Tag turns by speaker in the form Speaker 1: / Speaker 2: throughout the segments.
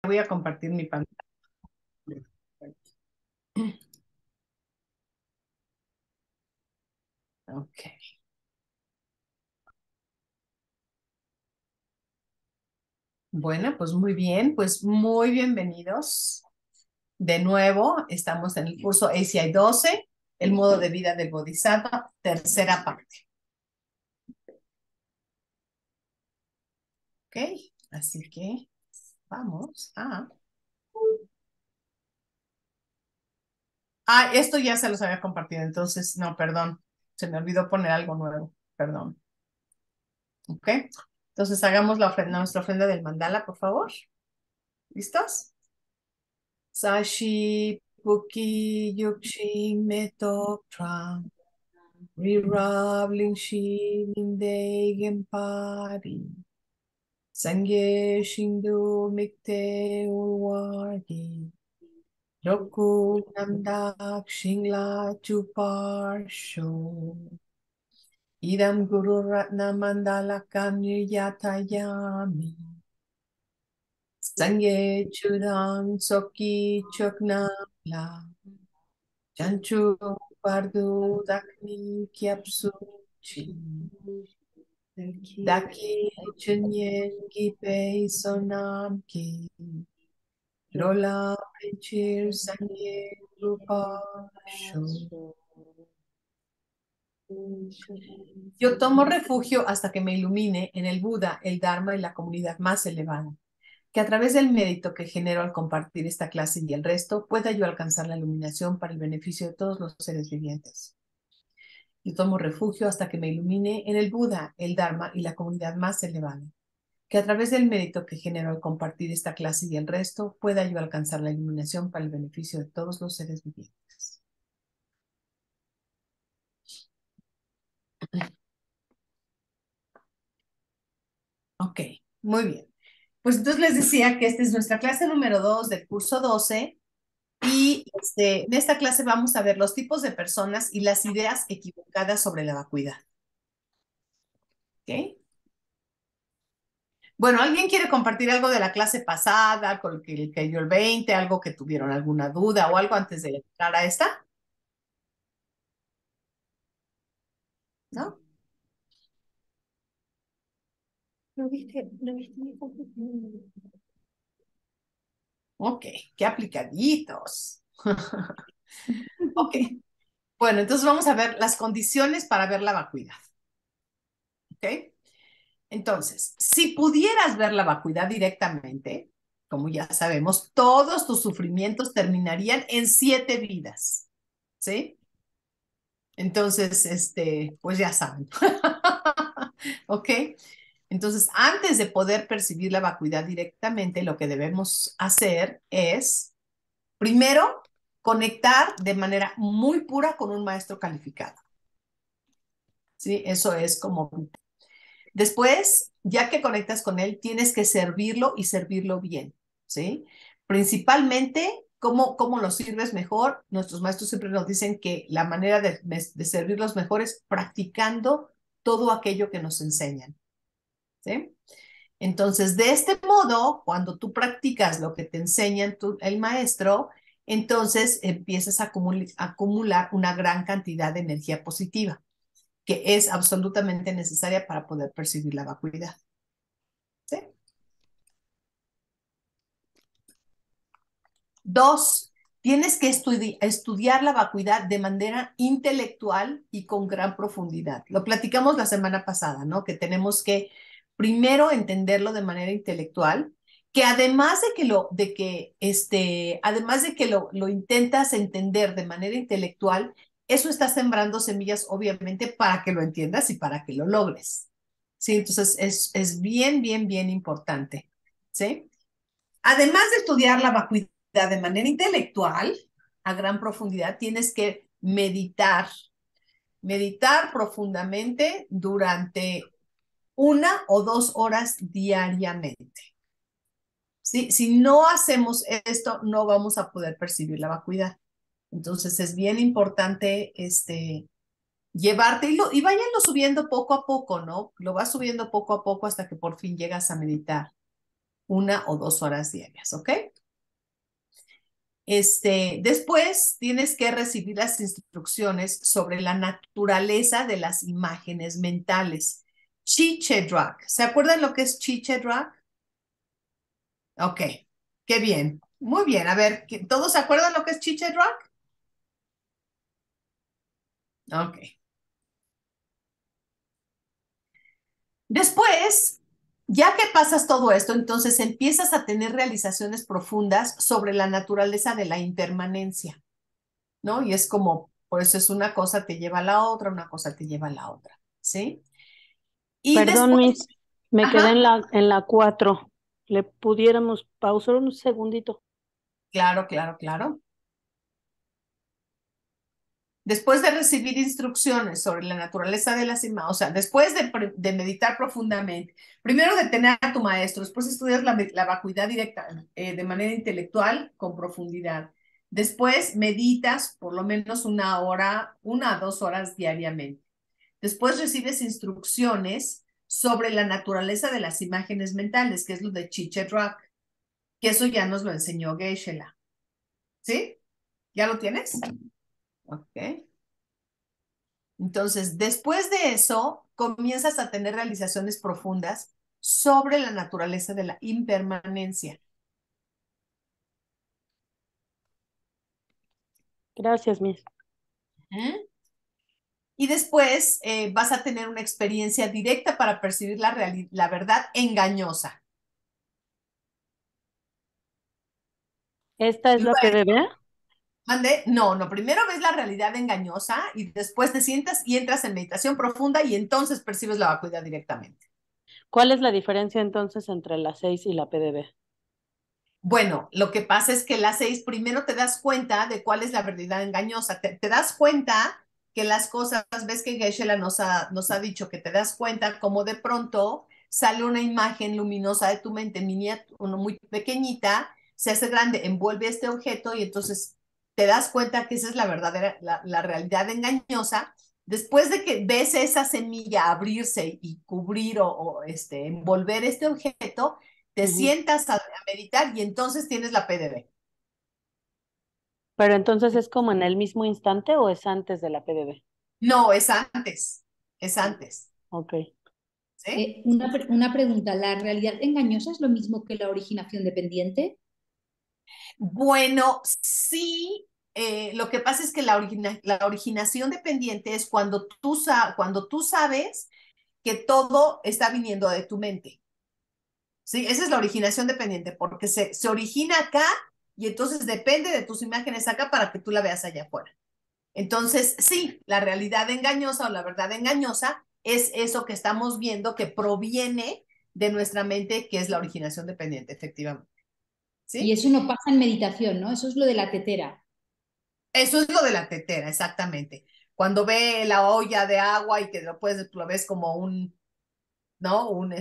Speaker 1: Voy a compartir mi pantalla. Ok. Bueno, pues muy bien, pues muy bienvenidos. De nuevo, estamos en el curso ACI 12, el modo de vida del Bodhisattva, tercera parte. Ok, así que vamos a... esto ya se los había compartido, entonces, no, perdón, se me olvidó poner algo nuevo, perdón. Ok, entonces hagamos nuestra ofrenda del mandala, por favor. ¿Listos? Sashi Puki Yukshi Metok Tram Rirabling Shi Ninde Gempari Sangye Shindu Mikte Urwagi Roku Namdak Shingla Chuparsho Idam Guru Ratna Mandala Yatayami Sangye Chudang Soki Choknala Chanchu Pardu Dakni Kyapsuchi Daki Chunyen Gipe Sonam Ki Rola Princhir Sanye Rupa Shu. Yo tomo refugio hasta que me ilumine en el Buda, el Dharma y la comunidad más elevada, que a través del mérito que genero al compartir esta clase y el resto, pueda yo alcanzar la iluminación para el beneficio de todos los seres vivientes. Yo tomo refugio hasta que me ilumine en el Buda, el Dharma y la comunidad más elevada, que a través del mérito que genero al compartir esta clase y el resto, pueda yo alcanzar la iluminación para el beneficio de todos los seres vivientes. Ok, muy bien. Pues entonces les decía que esta es nuestra clase número 2 del curso 12 y en esta clase vamos a ver los tipos de personas y las ideas equivocadas sobre la vacuidad. ¿Ok? Bueno, ¿alguien quiere compartir algo de la clase pasada, con el que cayó el 20, algo que tuvieron alguna duda o algo antes de entrar a esta? ¿No?
Speaker 2: ¿No viste mi foto?
Speaker 1: Ok, qué aplicaditos. Ok, bueno, entonces vamos a ver las condiciones para ver la vacuidad. ¿Ok? Entonces, si pudieras ver la vacuidad directamente, como ya sabemos, todos tus sufrimientos terminarían en 7 vidas. ¿Sí? Entonces, pues ya saben. ¿Ok? Entonces, antes de poder percibir la vacuidad directamente, lo que debemos hacer es, primero, conectar de manera muy pura con un maestro calificado. ¿Sí? Eso es como... Después, ya que conectas con él, tienes que servirlo y servirlo bien. ¿Sí? Principalmente, ¿cómo lo sirves mejor? Nuestros maestros siempre nos dicen que la manera de servirlos mejor es practicando todo aquello que nos enseñan. ¿Sí? Entonces, de este modo, cuando tú practicas lo que te enseña el maestro, entonces empiezas a acumular una gran cantidad de energía positiva, que es absolutamente necesaria para poder percibir la vacuidad. ¿Sí? 2, tienes que estudiar la vacuidad de manera intelectual y con gran profundidad. Lo platicamos la semana pasada, ¿no? Que tenemos que primero entenderlo de manera intelectual, que además además de que lo intentas entender de manera intelectual, eso está sembrando semillas, obviamente, para que lo entiendas y para que lo logres. Sí, entonces es bien, bien, bien importante. ¿Sí? Además de estudiar la vacuidad de manera intelectual, a gran profundidad, tienes que meditar profundamente durante 1 o 2 horas diariamente. ¿Sí? Si no hacemos esto, no vamos a poder percibir la vacuidad. Entonces es bien importante llevarte y váyanlo subiendo poco a poco, ¿no? Lo vas subiendo poco a poco hasta que por fin llegas a meditar. 1 o 2 horas diarias, ¿ok? Después tienes que recibir las instrucciones sobre la naturaleza de las imágenes mentales. Chichedrak. ¿Se acuerdan lo que es Chichedrak? Ok, qué bien. Muy bien. A ver, ¿todos se acuerdan lo que es Chichedrak? Ok. Después, ya que pasas todo esto, entonces empiezas a tener realizaciones profundas sobre la naturaleza de la impermanencia, ¿no? Y es como, por eso es una cosa te lleva a la otra, una cosa te lleva a la otra, ¿sí? Y
Speaker 2: Perdón,
Speaker 1: después,
Speaker 2: Miss, me quedé
Speaker 1: ajá,
Speaker 2: en la 4. ¿Le pudiéramos pausar un segundito?
Speaker 1: claro, claro, claro. Después de recibir instrucciones sobre la naturaleza de las imágenes, o sea, después de meditar profundamente, primero de tener a tu maestro, después estudias la vacuidad directa de manera intelectual con profundidad. Después meditas por lo menos 1 hora, 1 a 2 horas diariamente. Después recibes instrucciones sobre la naturaleza de las imágenes mentales, que es lo de Chichedrak, que eso ya nos lo enseñó Geshe-la. ¿Sí? ¿Ya lo tienes? Ok. Entonces, después de eso, comienzas a tener realizaciones profundas sobre la naturaleza de la impermanencia.
Speaker 2: Gracias, Miss.
Speaker 1: ¿Mm? Y después vas a tener una experiencia directa para percibir la verdad engañosa.
Speaker 2: ¿Esta es la
Speaker 1: Luego,
Speaker 2: PDB?
Speaker 1: no, no, primero ves la realidad engañosa y después te sientas y entras en meditación profunda y entonces percibes la vacuidad directamente.
Speaker 2: ¿Cuál es la diferencia entonces entre la 6 y la PDB?
Speaker 1: Bueno, lo que pasa es que las 6 primero te das cuenta de cuál es la verdad engañosa. Te das cuenta que las cosas, ves que Geshe-la nos ha dicho que te das cuenta como de pronto sale una imagen luminosa de tu mente, miniatura, muy pequeñita, se hace grande, envuelve este objeto y entonces te das cuenta que esa es la verdadera, la realidad engañosa. Después de que ves esa semilla abrirse y cubrir o envolver este objeto, te
Speaker 2: Ujú.
Speaker 1: sientas a meditar y entonces tienes la PDB.
Speaker 2: ¿Pero entonces es como en el mismo instante o es antes de la PDB?
Speaker 1: No, es antes,
Speaker 2: Ok.
Speaker 1: ¿sí?
Speaker 3: Una pregunta, ¿la realidad engañosa es lo mismo que la originación dependiente?
Speaker 1: Bueno, sí, lo que pasa es que la originación dependiente es cuando tú sabes que todo está viniendo de tu mente, ¿sí? Esa es la originación dependiente, porque se origina acá y entonces depende de tus imágenes acá para que tú la veas allá afuera. Entonces, sí, la realidad engañosa o la verdad engañosa es eso que estamos viendo que proviene de nuestra mente, que es la originación dependiente, efectivamente.
Speaker 3: Y
Speaker 1: ¿Sí?
Speaker 3: eso no pasa en meditación, ¿no? Eso es lo de la tetera.
Speaker 1: Eso es lo de la tetera, exactamente. Cuando ve la olla de agua y que lo ves como ¿no? Un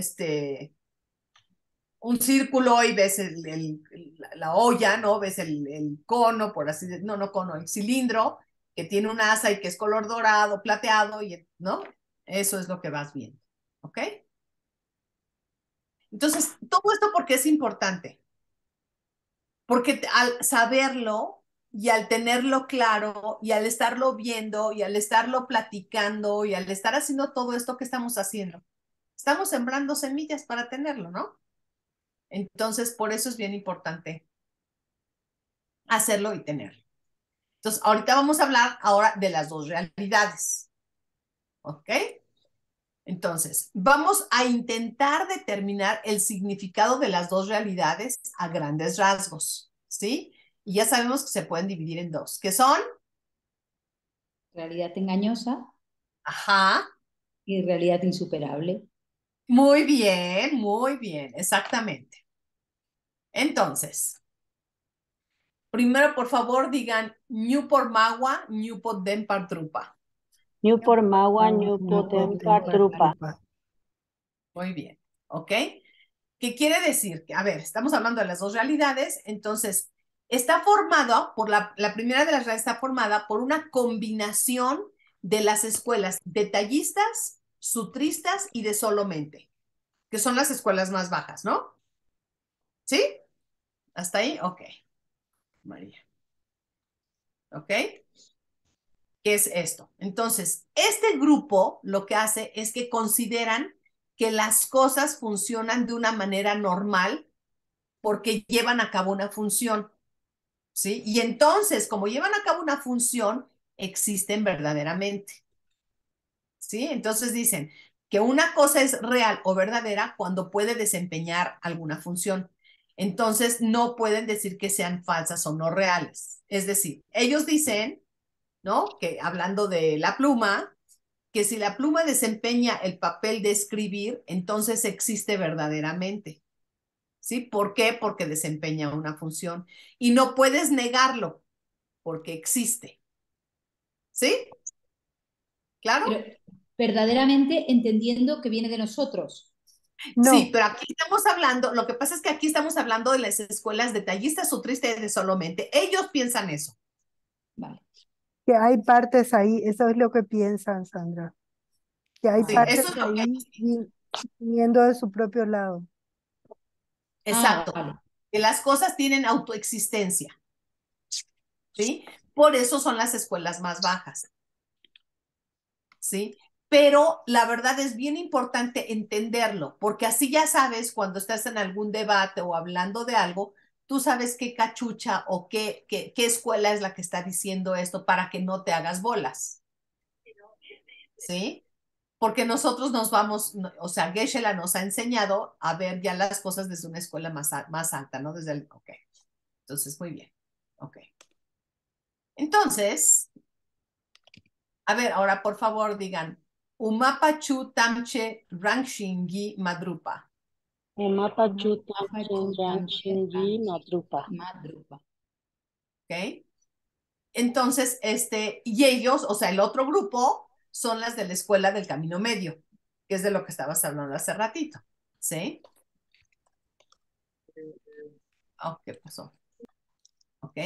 Speaker 1: círculo y ves la olla, ¿no? Ves el cono, por así decirlo, no, no cono, el cilindro que tiene un asa y que es color dorado, plateado, ¿no? Eso es lo que vas viendo, ¿ok? Entonces, todo esto porque es importante, porque al saberlo y al tenerlo claro y al estarlo viendo y al estarlo platicando y al estar haciendo todo esto que estamos sembrando semillas para tenerlo, ¿no? Entonces, por eso es bien importante hacerlo y tenerlo. Entonces, ahorita vamos a hablar ahora de las dos realidades, ¿ok? Entonces, vamos a intentar determinar el significado de las dos realidades a grandes rasgos, ¿sí? Y ya sabemos que se pueden dividir en dos, que son,
Speaker 3: Realidad engañosa
Speaker 1: ajá,
Speaker 3: y realidad insuperable.
Speaker 1: muy bien, exactamente. Entonces, primero, por favor, digan Newport Magua, Newport Denpar Trupa.
Speaker 2: Newport Magua,
Speaker 3: No
Speaker 2: Newport
Speaker 3: puedo
Speaker 2: Empar,
Speaker 3: tener
Speaker 2: Trupa.
Speaker 1: Muy bien, ¿ok? ¿Qué quiere decir? Que, a ver, estamos hablando de las dos realidades, entonces está formado la primera de las realidades está formada por una combinación de las escuelas detallistas, sutristas y de solamente, que son las escuelas más bajas, ¿no? ¿Sí? ¿Hasta ahí? Ok, María. ¿Ok? ¿Qué es esto? Entonces, este grupo lo que hace es que consideran que las cosas funcionan de una manera normal porque llevan a cabo una función, ¿sí? Y entonces, como llevan a cabo una función, existen verdaderamente, ¿sí? Entonces dicen que una cosa es real o verdadera cuando puede desempeñar alguna función. Entonces, no pueden decir que sean falsas o no reales. Es decir, ellos dicen, ¿no? Que hablando de la pluma, que si la pluma desempeña el papel de escribir, entonces existe verdaderamente. ¿Sí? ¿Por qué? Porque desempeña una función. Y no puedes negarlo, porque existe. ¿Sí? ¿Claro?
Speaker 3: Pero verdaderamente entendiendo que viene de nosotros.
Speaker 1: Sí,
Speaker 2: No,
Speaker 1: pero aquí estamos hablando, lo que pasa es que aquí estamos hablando de las escuelas detallistas o tristes de solamente. Ellos piensan eso.
Speaker 3: Vale.
Speaker 4: Que hay partes ahí, eso es lo que piensan, Sandra, que hay
Speaker 1: Sí,
Speaker 4: partes
Speaker 1: eso es lo que
Speaker 4: ahí
Speaker 1: ellos piensan.
Speaker 4: viniendo de su propio lado.
Speaker 3: Ah,
Speaker 1: Exacto.
Speaker 3: vale.
Speaker 1: Que las cosas tienen autoexistencia. ¿Sí? Por eso son las escuelas más bajas. ¿Sí? Pero la verdad es bien importante entenderlo, porque así ya sabes cuando estás en algún debate o hablando de algo, tú sabes qué cachucha o qué escuela es la que está diciendo esto para que no te hagas bolas, ¿sí? Porque nosotros nos vamos, o sea, Geshe-la nos ha enseñado a ver ya las cosas desde una escuela más alta, ¿no? Desde el, ok, entonces muy bien, ok. Entonces, a ver, ahora por favor digan, Umapachu Tamche Rangshingi Madrupa.
Speaker 2: Emapa Chutam Chenrang
Speaker 3: Mapachutamche
Speaker 2: Shingi Madrupa.
Speaker 3: Madrupa.
Speaker 1: ¿Ok? Entonces, y ellos, o sea, el otro grupo, son las de la Escuela del Camino Medio, que es de lo que estabas hablando hace ratito. ¿Sí? Oh, ¿qué pasó? ¿Ok?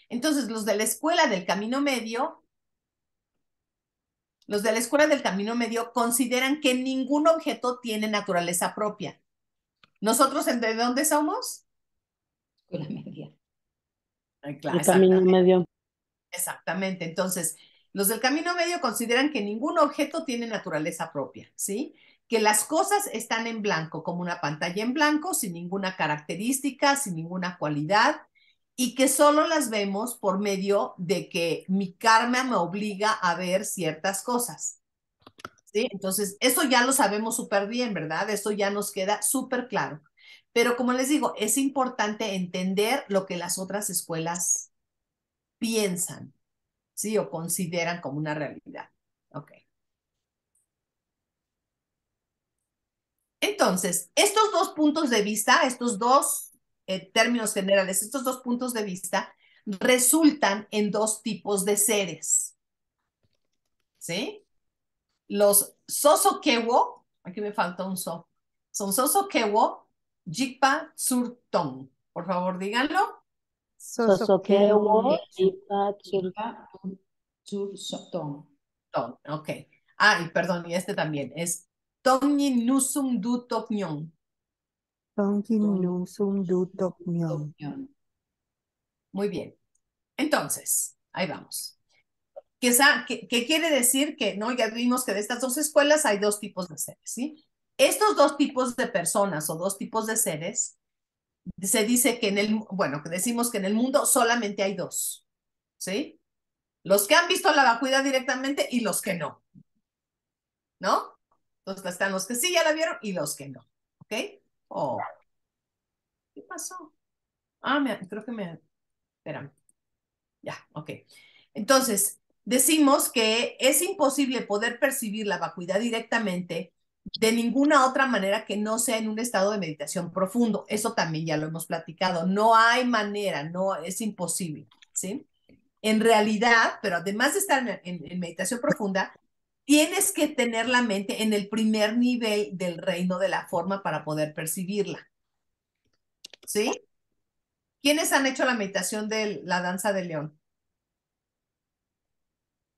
Speaker 1: Entonces, los de la Escuela del Camino Medio consideran que ningún objeto tiene naturaleza propia. ¿Nosotros de dónde somos?
Speaker 3: Escuela media.
Speaker 1: Claro,
Speaker 2: El camino
Speaker 1: exactamente.
Speaker 2: medio.
Speaker 1: Exactamente. Entonces, los del camino medio consideran que ningún objeto tiene naturaleza propia, ¿sí? Que las cosas están en blanco, como una pantalla en blanco, sin ninguna característica, sin ninguna cualidad, y que solo las vemos por medio de que mi karma me obliga a ver ciertas cosas, ¿sí? Entonces, eso ya lo sabemos súper bien, ¿verdad? Eso ya nos queda súper claro. Pero como les digo, es importante entender lo que las otras escuelas piensan, ¿sí? O consideran como una realidad. Ok. Entonces, estos dos puntos de vista, estos dos términos generales, estos dos puntos de vista resultan en dos tipos de seres, ¿sí? Los Sosokewo, aquí me falta un so, son Sosokewo, Jikpa, Tsurtong. Por favor, díganlo.
Speaker 2: Sosokewo,
Speaker 4: Sosokewo,
Speaker 2: Jipa, Tsul,
Speaker 3: Jipa, Sur, Sotón.
Speaker 1: Tong, ok. Ah, y perdón, y este también es Tongni Nusum Du Toknyon.
Speaker 4: Tonkin Nusum Du Tokmyon.
Speaker 3: Tokyon.
Speaker 1: Muy bien. Entonces, ahí vamos. ¿Qué quiere decir? Que no, ya vimos que de estas dos escuelas hay dos tipos de seres, ¿sí? Estos dos tipos de personas o dos tipos de seres, se dice que bueno, que decimos que en el mundo solamente hay dos, ¿sí? Los que han visto la vacuidad directamente y los que no, ¿no? Entonces están los que sí ya la vieron y los que no, ¿ok? Oh, ¿qué pasó? Ah, creo que espérame. Ya, ok. Entonces, decimos que es imposible poder percibir la vacuidad directamente de ninguna otra manera que no sea en un estado de meditación profundo. Eso también ya lo hemos platicado. No hay manera, no es imposible, ¿sí? En realidad, pero además de estar en meditación profunda, tienes que tener la mente en el primer nivel del reino de la forma para poder percibirla, ¿sí? ¿Quiénes han hecho la meditación de la danza del león?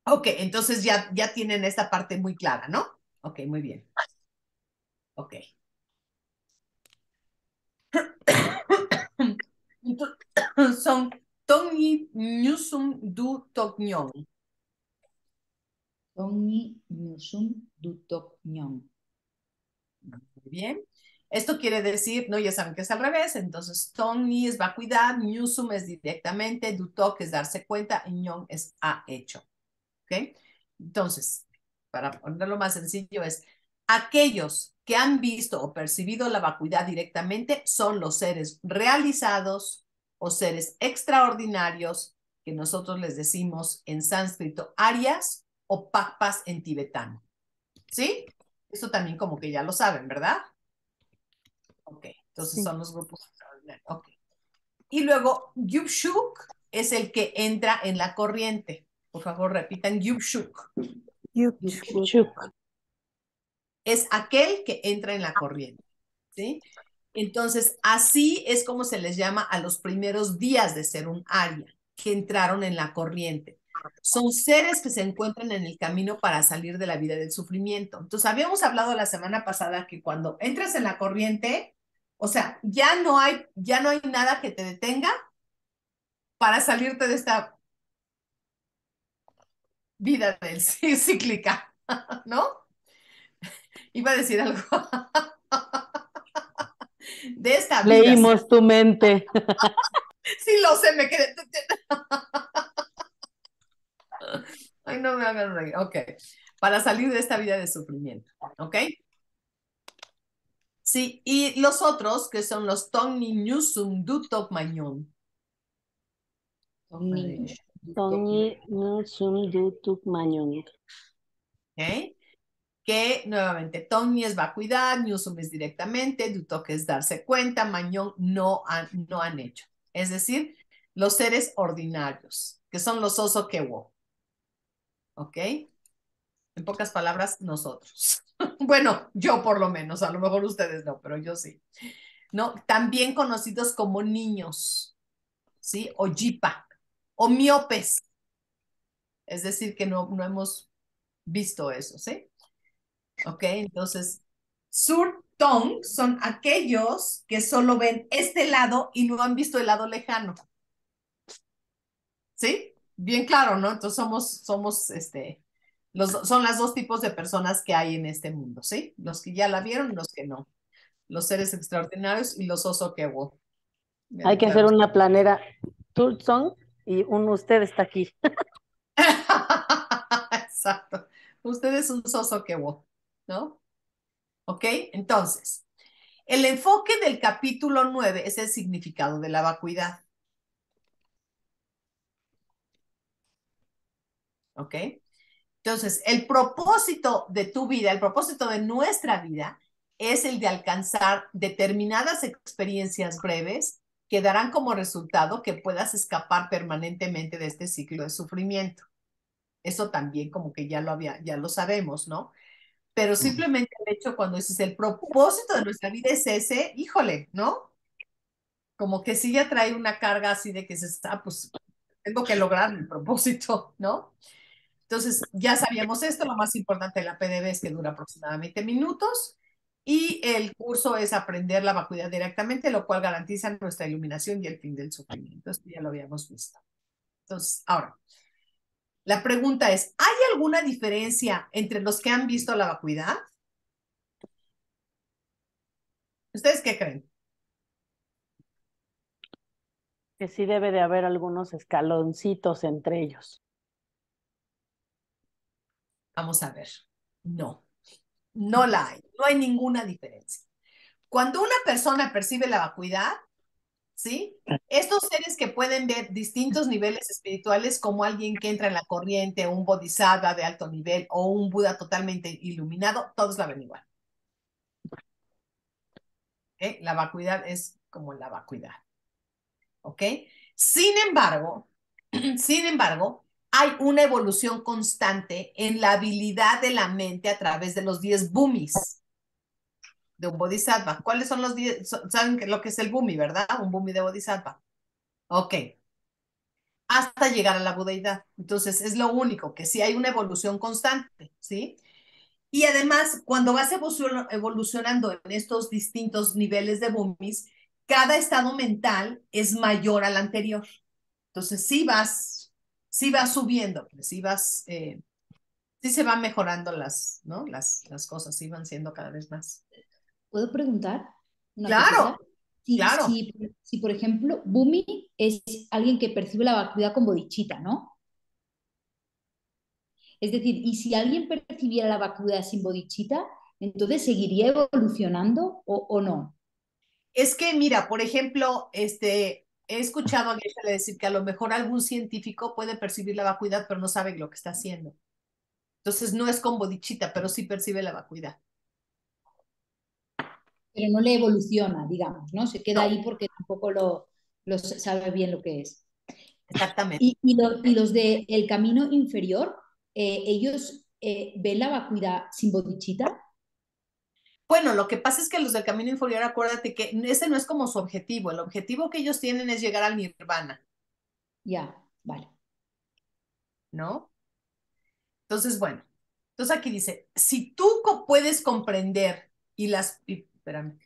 Speaker 1: Ok, entonces ya tienen esta parte muy clara, ¿no? Ok, muy bien. Ok. Son Tongni Nyusum Du Toknyon.
Speaker 3: Tongni Nyusum Dutok Nyon.
Speaker 1: Muy bien. Esto quiere decir, no, ya saben que es al revés, entonces Tongni es vacuidad, Nyusum es directamente, Dutok es darse cuenta, y Nyon es ha hecho. ¿Ok? Entonces, para ponerlo más sencillo es, aquellos que han visto o percibido la vacuidad directamente son los seres realizados o seres extraordinarios que nosotros les decimos en sánscrito Aryas o Pakpas en tibetano. ¿Sí? Eso también como que ya lo saben, ¿verdad? Ok, entonces
Speaker 4: Sí.
Speaker 1: son los grupos extraordinarios. Ok. Y luego, Yupshuk es el que entra en la corriente. Por favor, repitan Yupshuk.
Speaker 4: Yup.
Speaker 2: Chuk.
Speaker 1: Es aquel que entra en la corriente, ¿sí? Entonces, así es como se les llama a los primeros días de ser un Arya, que entraron en la corriente. Son seres que se encuentran en el camino para salir de la vida del sufrimiento. Entonces, habíamos hablado la semana pasada que cuando entras en la corriente, o sea, ya no hay nada que te detenga para salirte de esta vida del cíclica, ¿no? Iba a decir algo. De esta vida.
Speaker 2: Leímos tu mente.
Speaker 1: Sí, lo sé, me quedé. Ay, no me hagan reír. Ok. Para salir de esta vida de sufrimiento. ¿Ok? Sí, y los otros, que son los Tongni Nyusum Dutok Mañón.
Speaker 3: Tongni Nyusum
Speaker 2: Tongni Nyusum Dutuk Mañón.
Speaker 1: ¿Ok? Que nuevamente Tongni es vacuidad, Nyusum es directamente, Dutok es darse cuenta, Mañón no han hecho. Es decir, los seres ordinarios, que son los Oso Kewo. ¿Ok? En pocas palabras, nosotros. Bueno, yo por lo menos, a lo mejor ustedes no, pero yo sí. ¿No? También conocidos como niños, ¿sí? O jipa, o miopes. Es decir, que no hemos visto eso, ¿sí? ¿Ok? Entonces, sur tong son aquellos que solo ven este lado y no han visto el lado lejano. ¿Sí? Bien claro, ¿no? Entonces son las dos tipos de personas que hay en este mundo, ¿sí? Los que ya la vieron y los que no. Los seres extraordinarios y los oso que hubo.
Speaker 2: Hay que hacer una planera Tulsong y usted está aquí.
Speaker 1: Exacto. Usted es un soso que hubo, ¿no? ¿Ok? Entonces, el enfoque del capítulo 9 es el significado de la vacuidad. ¿Ok? Entonces, el propósito de tu vida, el propósito de nuestra vida, es el de alcanzar determinadas experiencias breves que darán como resultado que puedas escapar permanentemente de este ciclo de sufrimiento. Eso también como que ya lo sabemos, ¿no? Pero simplemente el hecho cuando dices el propósito de nuestra vida es ese, híjole, ¿no? Como que sí ya trae una carga así de que se está, pues tengo que lograr el propósito, ¿no? Entonces, ya sabíamos esto, lo más importante de la PDB es que dura aproximadamente minutos y el curso es aprender la vacuidad directamente, lo cual garantiza nuestra iluminación y el fin del sufrimiento. Esto ya lo habíamos visto. Entonces, ahora, la pregunta es, ¿hay alguna diferencia entre los que han visto la vacuidad? ¿Ustedes qué creen?
Speaker 2: Que sí debe de haber algunos escaloncitos entre ellos.
Speaker 1: Vamos a ver. No, no la hay. No hay ninguna diferencia. Cuando una persona percibe la vacuidad, ¿sí? Estos seres que pueden ver distintos niveles espirituales como alguien que entra en la corriente, un bodhisattva de alto nivel o un Buda totalmente iluminado, todos la ven igual. ¿Ok? La vacuidad es como la vacuidad. ¿Ok? Sin embargo, sin embargo, hay una evolución constante en la habilidad de la mente a través de los 10 bhumis de un bodhisattva. ¿Cuáles son los 10? ¿Saben lo que es el bhumi, verdad? Un bhumi de bodhisattva. Ok. Hasta llegar a la budeidad. Entonces, es lo único, que sí hay una evolución constante, ¿sí? Y además, cuando vas evolucionando en estos distintos niveles de boomies, cada estado mental es mayor al anterior. Entonces, sí vas subiendo, pues, sí se van mejorando ¿no? Las cosas, sí van siendo cada vez más.
Speaker 3: ¿Puedo preguntar una cosita?
Speaker 1: Claro, claro.
Speaker 3: Si, por ejemplo, Bumi es alguien que percibe la vacuidad con bodichita, ¿no? Es decir, y si alguien percibiera la vacuidad sin bodichita, entonces seguiría evolucionando o no.
Speaker 1: Es que, mira, por ejemplo, he escuchado a Geshe decir que a lo mejor algún científico puede percibir la vacuidad, pero no sabe lo que está haciendo. Entonces, no es con bodichita, pero sí percibe la vacuidad.
Speaker 3: Pero no le evoluciona, digamos, ¿no? Se queda
Speaker 1: No,
Speaker 3: ahí porque tampoco lo sabe bien lo que es.
Speaker 1: exactamente.
Speaker 3: Y los del camino inferior, ellos ven la vacuidad sin bodichita.
Speaker 1: Bueno, lo que pasa es que los del camino inferior, acuérdate que ese no es como su objetivo. El objetivo que ellos tienen es llegar al nirvana,
Speaker 3: Ya, vale.
Speaker 1: ¿no? Entonces, bueno, entonces aquí dice, si tú puedes comprender espérame,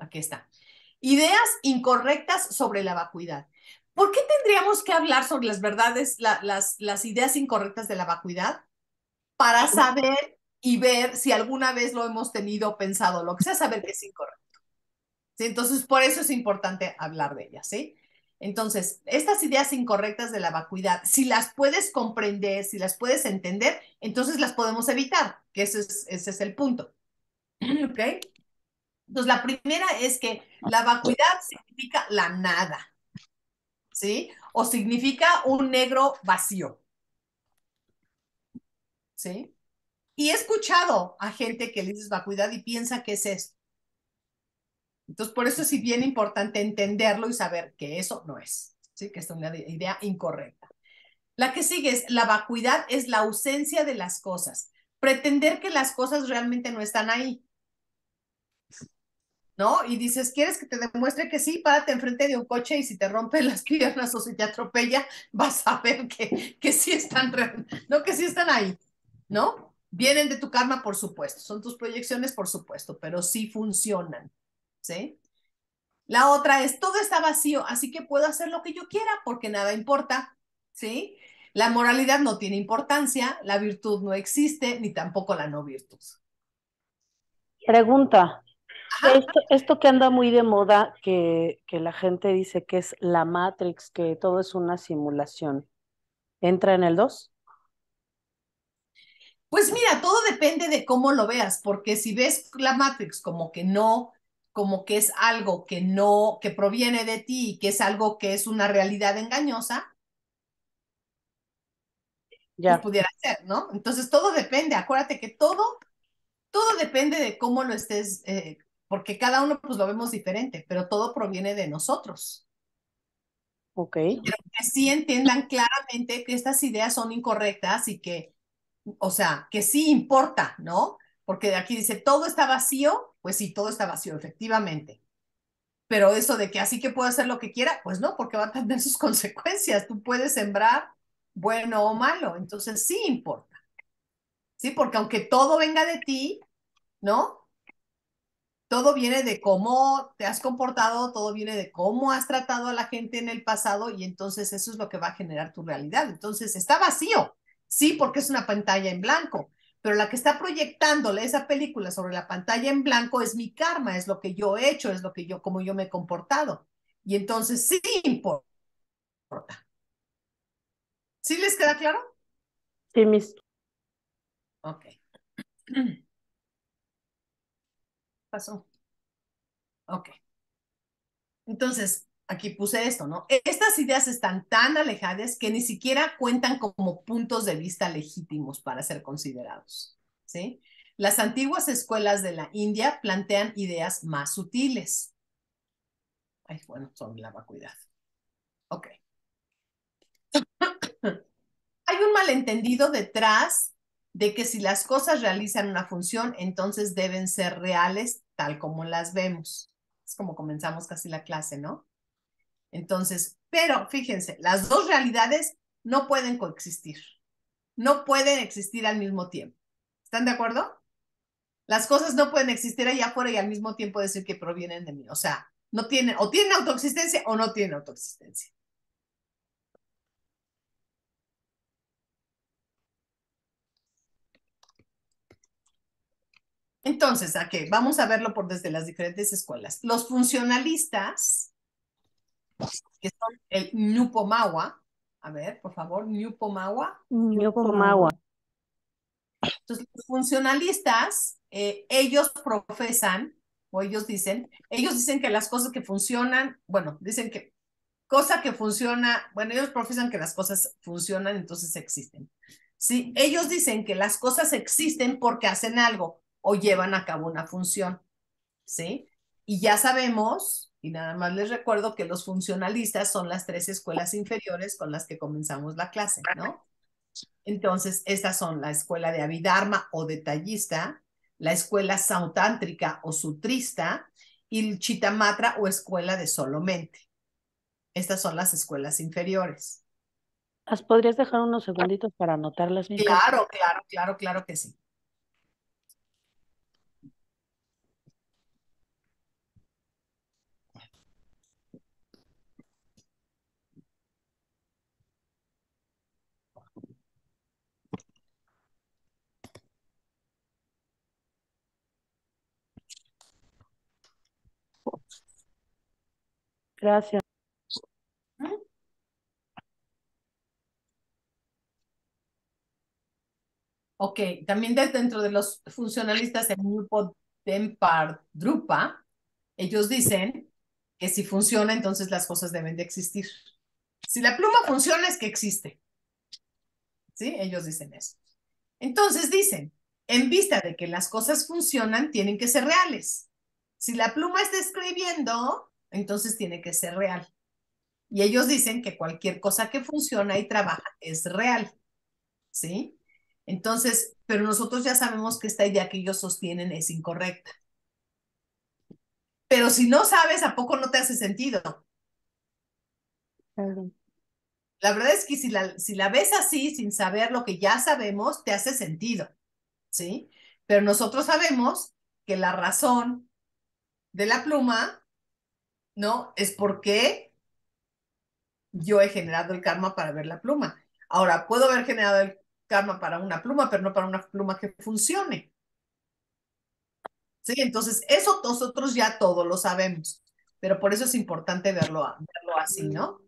Speaker 1: aquí está, ideas incorrectas sobre la vacuidad. ¿Por qué tendríamos que hablar sobre las verdades, las ideas incorrectas de la vacuidad? Para saber y ver si alguna vez lo hemos tenido pensado, lo que sea, saber que es incorrecto. ¿Sí? Entonces, por eso es importante hablar de ellas, ¿sí? Entonces, estas ideas incorrectas de la vacuidad, si las puedes comprender, si las puedes entender, entonces las podemos evitar, que ese es el punto. ¿Ok? Entonces, la primera es que la vacuidad significa la nada, ¿sí? O significa un negro vacío, ¿sí? Y he escuchado a gente que le dices vacuidad y piensa que es esto. Entonces, por eso es bien importante entenderlo y saber que eso no es, ¿sí? Que es una idea incorrecta. La que sigue es, la vacuidad es la ausencia de las cosas. Pretender que las cosas realmente no están ahí, ¿no? Y dices, ¿quieres que te demuestre que sí? Párate enfrente de un coche y si te rompe las piernas o si te atropella, vas a ver que sí están, no, que sí están ahí, ¿no? Vienen de tu karma, por supuesto, son tus proyecciones, por supuesto, pero sí funcionan, ¿sí? La otra es, todo está vacío, así que puedo hacer lo que yo quiera porque nada importa, ¿sí? La moralidad no tiene importancia, la virtud no existe, ni tampoco la no virtud.
Speaker 2: Pregunta,
Speaker 1: Ajá.
Speaker 2: esto que anda muy de moda, que la gente dice que es la Matrix, que todo es una simulación, ¿entra en el 2?
Speaker 1: Pues mira, todo depende de cómo lo veas, porque si ves la Matrix como que no, como que es algo que no, que proviene de ti y que es algo que es una realidad engañosa, pues
Speaker 2: Ya,
Speaker 1: pudiera ser, ¿no? Entonces todo depende, acuérdate que todo depende de cómo lo estés, porque cada uno pues lo vemos diferente, pero todo proviene de nosotros.
Speaker 2: ok.
Speaker 1: Pero que sí entiendan claramente que estas ideas son incorrectas y que, o sea, que sí importa, ¿no? Porque aquí dice, todo está vacío, pues sí, todo está vacío, efectivamente. Pero eso de que así que puedo hacer lo que quiera, pues no, porque va a tener sus consecuencias. Tú puedes sembrar bueno o malo, entonces sí importa, ¿sí? Porque aunque todo venga de ti, ¿no? Todo viene de cómo te has comportado, todo viene de cómo has tratado a la gente en el pasado y entonces eso es lo que va a generar tu realidad. Entonces está vacío, sí, porque es una pantalla en blanco, pero la que está proyectándole esa película sobre la pantalla en blanco es mi karma, es lo que yo he hecho, es lo que yo, como yo me he comportado. Y entonces sí importa. ¿Sí les queda claro?
Speaker 2: Sí, mis,
Speaker 1: Ok. Pasó. Ok. Entonces, aquí puse esto, ¿no? Estas ideas están tan alejadas que ni siquiera cuentan como puntos de vista legítimos para ser considerados, ¿sí? Las antiguas escuelas de la India plantean ideas más sutiles. Ay, bueno, sobre la vacuidad. Ok. Hay un malentendido detrás de que si las cosas realizan una función, entonces deben ser reales tal como las vemos. Es como comenzamos casi la clase, ¿no? Entonces, pero fíjense, las dos realidades no pueden coexistir, no pueden existir al mismo tiempo. ¿Están de acuerdo? Las cosas no pueden existir allá afuera y al mismo tiempo decir que provienen de mí. O sea, No tienen, o tienen autoexistencia o no tienen autoexistencia. Entonces, ¿a qué? Vamos a verlo por desde las diferentes escuelas. Los funcionalistas, que son el Ñupomawa, a ver, por favor, Ñupomawa.
Speaker 2: Ñupomawa.
Speaker 1: Entonces, los funcionalistas, ellos profesan, o ellos dicen que las cosas que funcionan, bueno, dicen que cosa que funciona, bueno, ellos profesan que las cosas funcionan, entonces existen. Sí, ellos dicen que las cosas existen porque hacen algo o llevan a cabo una función, ¿sí? Y ya sabemos, y nada más les recuerdo que los funcionalistas son las 3 escuelas inferiores con las que comenzamos la clase, ¿no? Entonces, estas son la escuela de Abhidharma o detallista, la escuela sautántrica o sutrista y el Chittamatra o escuela de solo mente. Estas son las escuelas inferiores.
Speaker 2: ¿Las podrías dejar unos segunditos para anotarlas bien?
Speaker 1: Claro que sí.
Speaker 2: Gracias.
Speaker 1: Ok, también dentro de los funcionalistas en grupo Dempar Drupa, ellos dicen que si funciona, entonces las cosas deben de existir. Si la pluma funciona, es que existe. ¿Sí? Ellos dicen eso. Entonces dicen, en vista de que las cosas funcionan, tienen que ser reales. Si la pluma está escribiendo, entonces tiene que ser real. Y ellos dicen que cualquier cosa que funciona y trabaja es real. ¿Sí? Entonces, pero nosotros ya sabemos que esta idea que ellos sostienen es incorrecta. Pero si no sabes, ¿a poco no te hace sentido?
Speaker 4: Claro.
Speaker 1: La verdad es que si la ves así, sin saber lo que ya sabemos, te hace sentido, ¿sí? Pero nosotros sabemos que la razón de la pluma, ¿no? Es porque yo he generado el karma para ver la pluma. Ahora, puedo haber generado el karma para una pluma, pero no para una pluma que funcione. ¿Sí? Entonces, eso nosotros ya todo lo sabemos, pero por eso es importante verlo así, ¿no?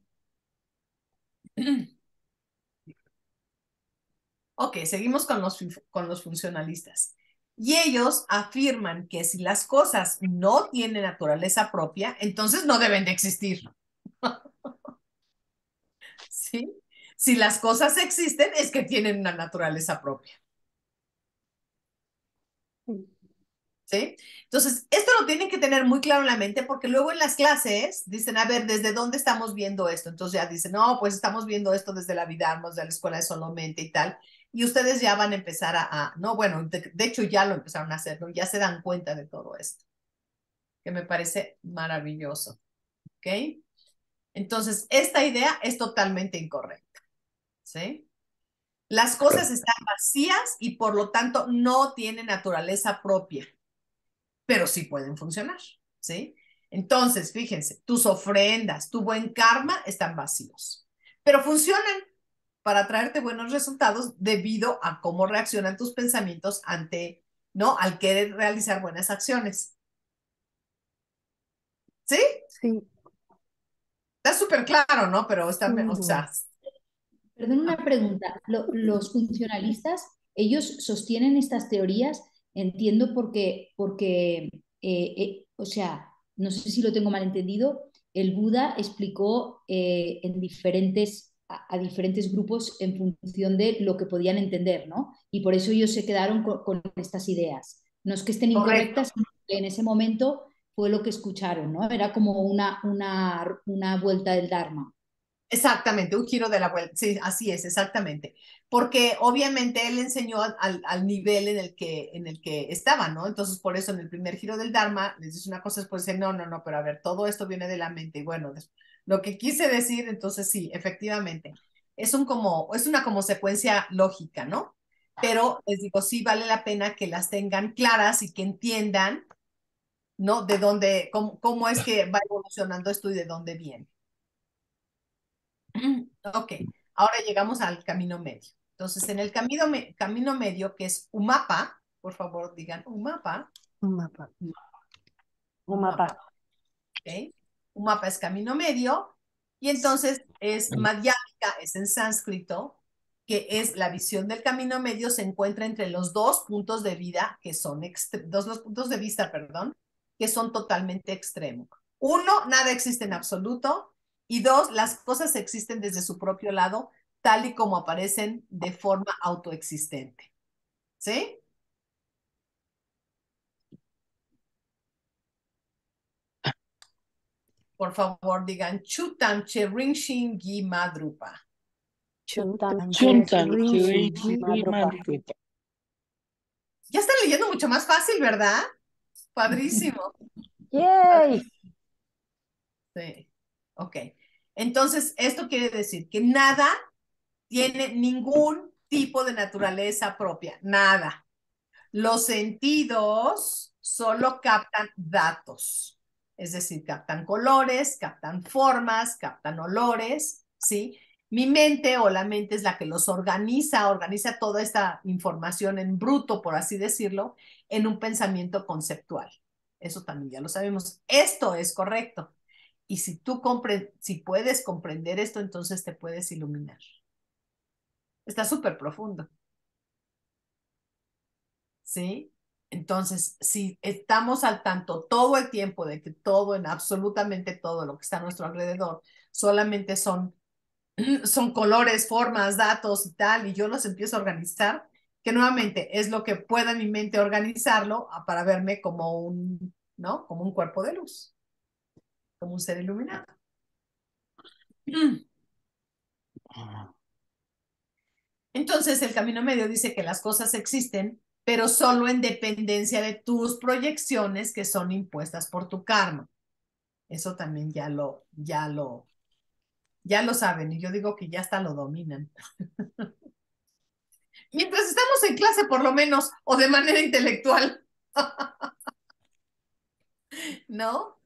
Speaker 1: Ok, seguimos con los funcionalistas. Y ellos afirman que si las cosas no tienen naturaleza propia, entonces no deben de existir. ¿Sí? Si las cosas existen, es que tienen una naturaleza propia. ¿Sí? Entonces, esto lo tienen que tener muy claro en la mente porque luego en las clases dicen, a ver, ¿desde dónde estamos viendo esto? Entonces ya dicen, no, pues estamos viendo esto desde la Vidalmos, desde la escuela de Solamente y tal. Y ustedes ya van a empezar no, bueno, de hecho ya lo empezaron a hacer, ¿no? Ya se dan cuenta de todo esto, que me parece maravilloso. ¿Ok? Entonces, esta idea es totalmente incorrecta. ¿Sí? Las cosas están vacías y por lo tanto no tienen naturaleza propia, pero sí pueden funcionar, ¿sí? Entonces, fíjense, tus ofrendas, tu buen karma están vacíos, pero funcionan para traerte buenos resultados debido a cómo reaccionan tus pensamientos ante, ¿no? Al querer realizar buenas acciones. ¿Sí?
Speaker 4: Sí,
Speaker 1: Está súper claro, ¿no? Pero está,
Speaker 4: sin
Speaker 1: o
Speaker 4: duda.
Speaker 1: sea,
Speaker 3: Perdón, una pregunta. Los funcionalistas, ellos sostienen estas teorías, entiendo porque o sea, no sé si lo tengo mal entendido, el Buda explicó a diferentes grupos en función de lo que podían entender, ¿no? Y por eso ellos se quedaron con estas ideas. No es que estén
Speaker 1: correcto.
Speaker 3: incorrectas, sino que en ese momento fue lo que escucharon, ¿no? Era como una vuelta del Dharma.
Speaker 1: Exactamente, un giro de la vuelta. Sí, así es, exactamente. Porque obviamente él enseñó al nivel en el que estaba, ¿no? Entonces, por eso en el primer giro del Dharma les dice una cosa, después dice, no, pero a ver, todo esto viene de la mente. Y bueno, lo que quise decir, entonces sí, efectivamente, es una como secuencia lógica, ¿no? Pero les digo, sí vale la pena que las tengan claras y que entiendan, ¿no? De dónde, cómo es que va evolucionando esto y de dónde viene. Ok, ahora llegamos al camino medio. Entonces, en el camino medio, que es un mapa, por favor, digan un mapa.
Speaker 4: Un mapa.
Speaker 2: Un mapa.
Speaker 1: ¿Ok? Un mapa es camino medio, y entonces es Madhyamika, es en sánscrito, que es la visión del camino medio, se encuentra entre los dos puntos de vida que son, los puntos de vista, perdón, que son totalmente extremos. Uno, nada existe en absoluto, y dos, las cosas existen desde su propio lado, tal y como aparecen de forma autoexistente. ¿Sí? Por favor, digan Chutam Cherinshin Gi Madrupa.
Speaker 2: Chutam
Speaker 5: Chuntam,
Speaker 2: Chirishi
Speaker 5: Chirishi,
Speaker 2: Madrupa.
Speaker 5: Madrupa.
Speaker 1: Ya están leyendo mucho más fácil, ¿verdad? Padrísimo.
Speaker 2: ¡Yay!
Speaker 1: Sí. Ok. Entonces, esto quiere decir que nada tiene ningún tipo de naturaleza propia. Nada. Los sentidos solo captan datos. Es decir, captan colores, captan formas, captan olores, ¿sí? Mi mente o la mente es la que los organiza toda esta información en bruto, por así decirlo, en un pensamiento conceptual. Eso también ya lo sabemos. Esto es correcto. Y si puedes comprender esto, entonces te puedes iluminar. Está súper profundo, ¿sí? Entonces, si estamos al tanto todo el tiempo de que todo, en absolutamente todo lo que está a nuestro alrededor, solamente son colores, formas, datos y tal, y yo los empiezo a organizar, que nuevamente es lo que pueda mi mente organizarlo para verme como ¿no? Como un cuerpo de luz, como un ser iluminado. Entonces, el camino medio dice que las cosas existen, pero solo en dependencia de tus proyecciones que son impuestas por tu karma. Eso también ya lo saben, y yo digo que ya hasta lo dominan. Mientras estamos en clase, por lo menos, o de manera intelectual, ¿no?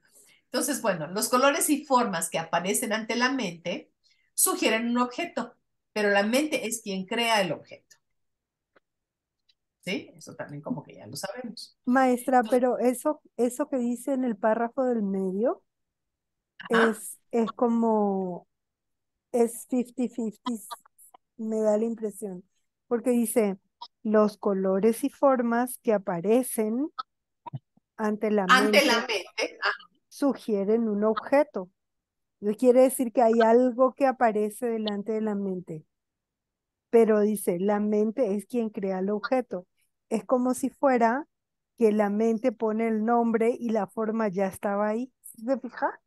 Speaker 1: Entonces, bueno, los colores y formas que aparecen ante la mente sugieren un objeto, pero la mente es quien crea el objeto. ¿Sí? Eso también como que ya lo sabemos.
Speaker 4: Maestra, pero eso que dice en el párrafo del medio
Speaker 1: Ajá.
Speaker 4: es como, es 50-50, me da la impresión, porque dice, los colores y formas que aparecen ante la
Speaker 1: Ante la
Speaker 4: mente
Speaker 1: mente,
Speaker 4: sugieren un objeto. Eso quiere decir que hay algo que aparece delante de la mente, pero dice, la mente es quien crea el objeto. Es como si fuera que la mente pone el nombre y la forma ya estaba ahí. ¿Sí se fija?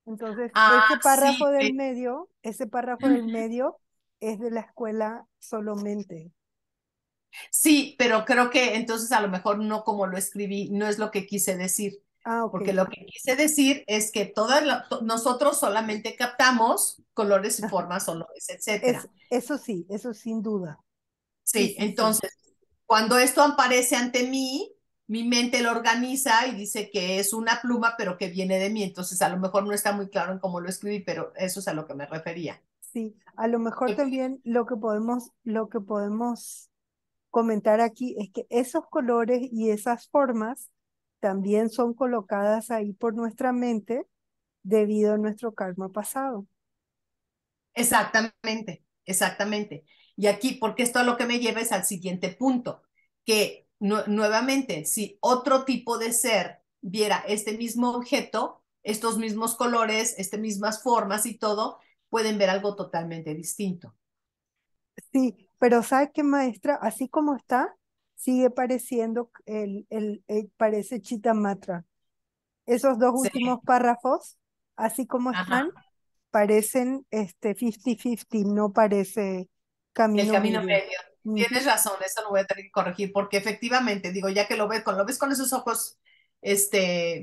Speaker 4: Entonces,
Speaker 1: sí,
Speaker 4: ese párrafo del medio es de la escuela solo mente.
Speaker 1: sí, pero creo que entonces a lo mejor no como lo escribí, no es lo que quise decir,
Speaker 4: Ah, ok.
Speaker 1: porque lo que quise decir es que nosotros solamente captamos colores y
Speaker 4: Ajá.
Speaker 1: formas, olores, etcétera.
Speaker 4: Eso sí, eso sin duda. Sí,
Speaker 1: Sí,
Speaker 4: sí, sí.
Speaker 1: entonces, cuando esto aparece ante mí, mi mente lo organiza y dice que es una pluma, pero que viene de mí. Entonces, a lo mejor no está muy claro en cómo lo escribí, pero eso es a lo que me refería.
Speaker 4: Sí, a lo mejor también lo que podemos comentar aquí es que esos colores y esas formas también son colocadas ahí por nuestra mente debido a nuestro karma pasado.
Speaker 1: Exactamente, exactamente. Y aquí, porque esto a lo que me lleva es al siguiente punto, que nuevamente, si otro tipo de ser viera este mismo objeto, estos mismos colores, estas mismas formas y todo, pueden ver algo totalmente distinto.
Speaker 4: Sí, pero ¿sabe qué, maestra? Así como está, sigue pareciendo parece Chitamatra. Esos dos
Speaker 1: Sí,
Speaker 4: últimos párrafos, así como
Speaker 1: ajá.
Speaker 4: están, parecen 50-50, no parece
Speaker 1: El
Speaker 4: camino
Speaker 1: camino
Speaker 4: medio.
Speaker 1: medio. Tienes
Speaker 4: Ujú.
Speaker 1: razón, eso lo voy a tener que corregir, porque efectivamente, digo, ya que lo ves con esos ojos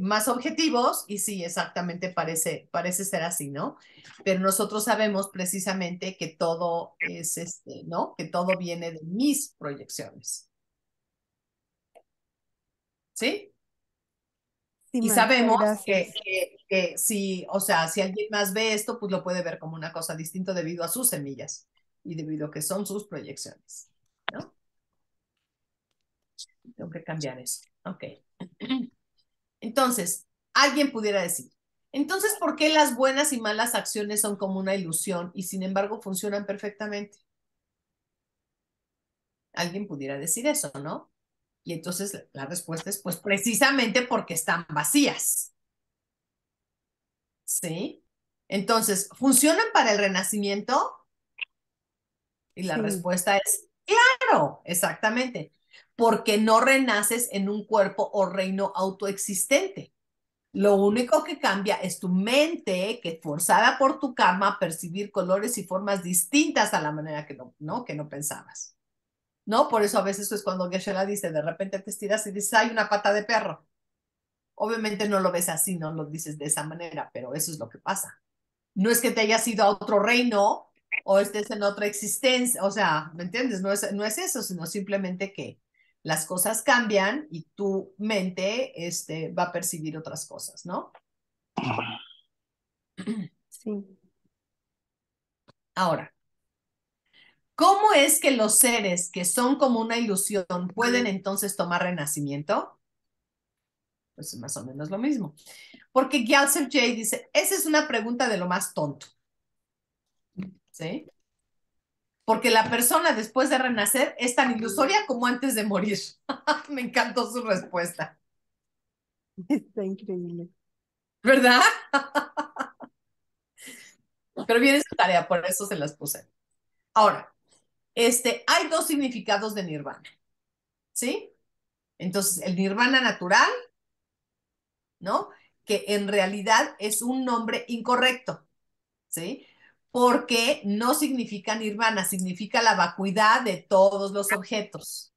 Speaker 1: más objetivos, y sí, exactamente parece ser así, ¿no? Pero nosotros sabemos precisamente que todo es ¿no? Que todo viene de mis proyecciones. ¿Sí?
Speaker 4: Sí,
Speaker 1: Y
Speaker 4: Marta,
Speaker 1: sabemos
Speaker 4: gracias.
Speaker 1: que si, o sea, si alguien más ve esto, pues lo puede ver como una cosa distinta debido a sus semillas y debido a que son sus proyecciones, ¿no? Tengo que cambiar eso. Ok. Entonces, alguien pudiera decir, entonces, ¿por qué las buenas y malas acciones son como una ilusión y sin embargo funcionan perfectamente? Alguien pudiera decir eso, ¿no? Y entonces la respuesta es, pues precisamente porque están vacías. ¿Sí? Entonces, ¿funcionan para el renacimiento? Y la
Speaker 4: Sí,
Speaker 1: respuesta es, claro, exactamente, porque no renaces en un cuerpo o reino autoexistente. Lo único que cambia es tu mente, que forzada por tu karma a percibir colores y formas distintas a la manera que no pensabas. ¿No? Por eso a veces es cuando Geshe-la dice, de repente te estiras y dices, hay una pata de perro. Obviamente no lo ves así, no lo dices de esa manera, pero eso es lo que pasa. No es que te hayas ido a otro reino o estés en otra existencia, o sea, ¿me entiendes? No es eso, sino simplemente que las cosas cambian y tu mente va a percibir otras cosas, ¿no?
Speaker 4: sí.
Speaker 1: Ahora, ¿cómo es que los seres que son como una ilusión pueden entonces tomar renacimiento? Pues más o menos lo mismo. Porque Gyaltsen J dice, esa es una pregunta de lo más tonto, ¿sí? Porque la persona después de renacer es tan ilusoria como antes de morir. Me encantó su respuesta,
Speaker 4: Está increíble.
Speaker 1: ¿verdad? Pero viene su tarea, por eso se las puse. Ahora, hay dos significados de nirvana, ¿sí? Entonces, el nirvana natural, ¿no? Que en realidad es un nombre incorrecto, ¿sí? Porque no significa nirvana, significa la vacuidad de todos los objetos,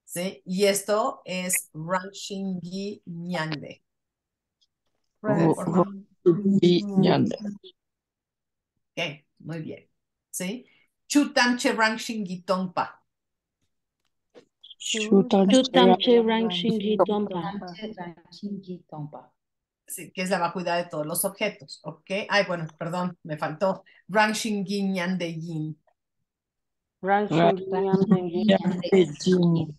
Speaker 1: ¿sí? Y esto es Ranshingi Nyande.
Speaker 4: Ransom.
Speaker 5: Ñande.
Speaker 1: Ok, muy bien, ¿sí? Chutamche Ranshingi Tongpa.
Speaker 2: Chutamche Rangshingi Tompa.
Speaker 3: Ranshingi Tompa.
Speaker 1: Sí, que es la vacuidad de todos los objetos, ¿ok? Ay, bueno, perdón, me faltó. Ranshingi Nyande Yin.
Speaker 2: Rangshingi Nyandengin.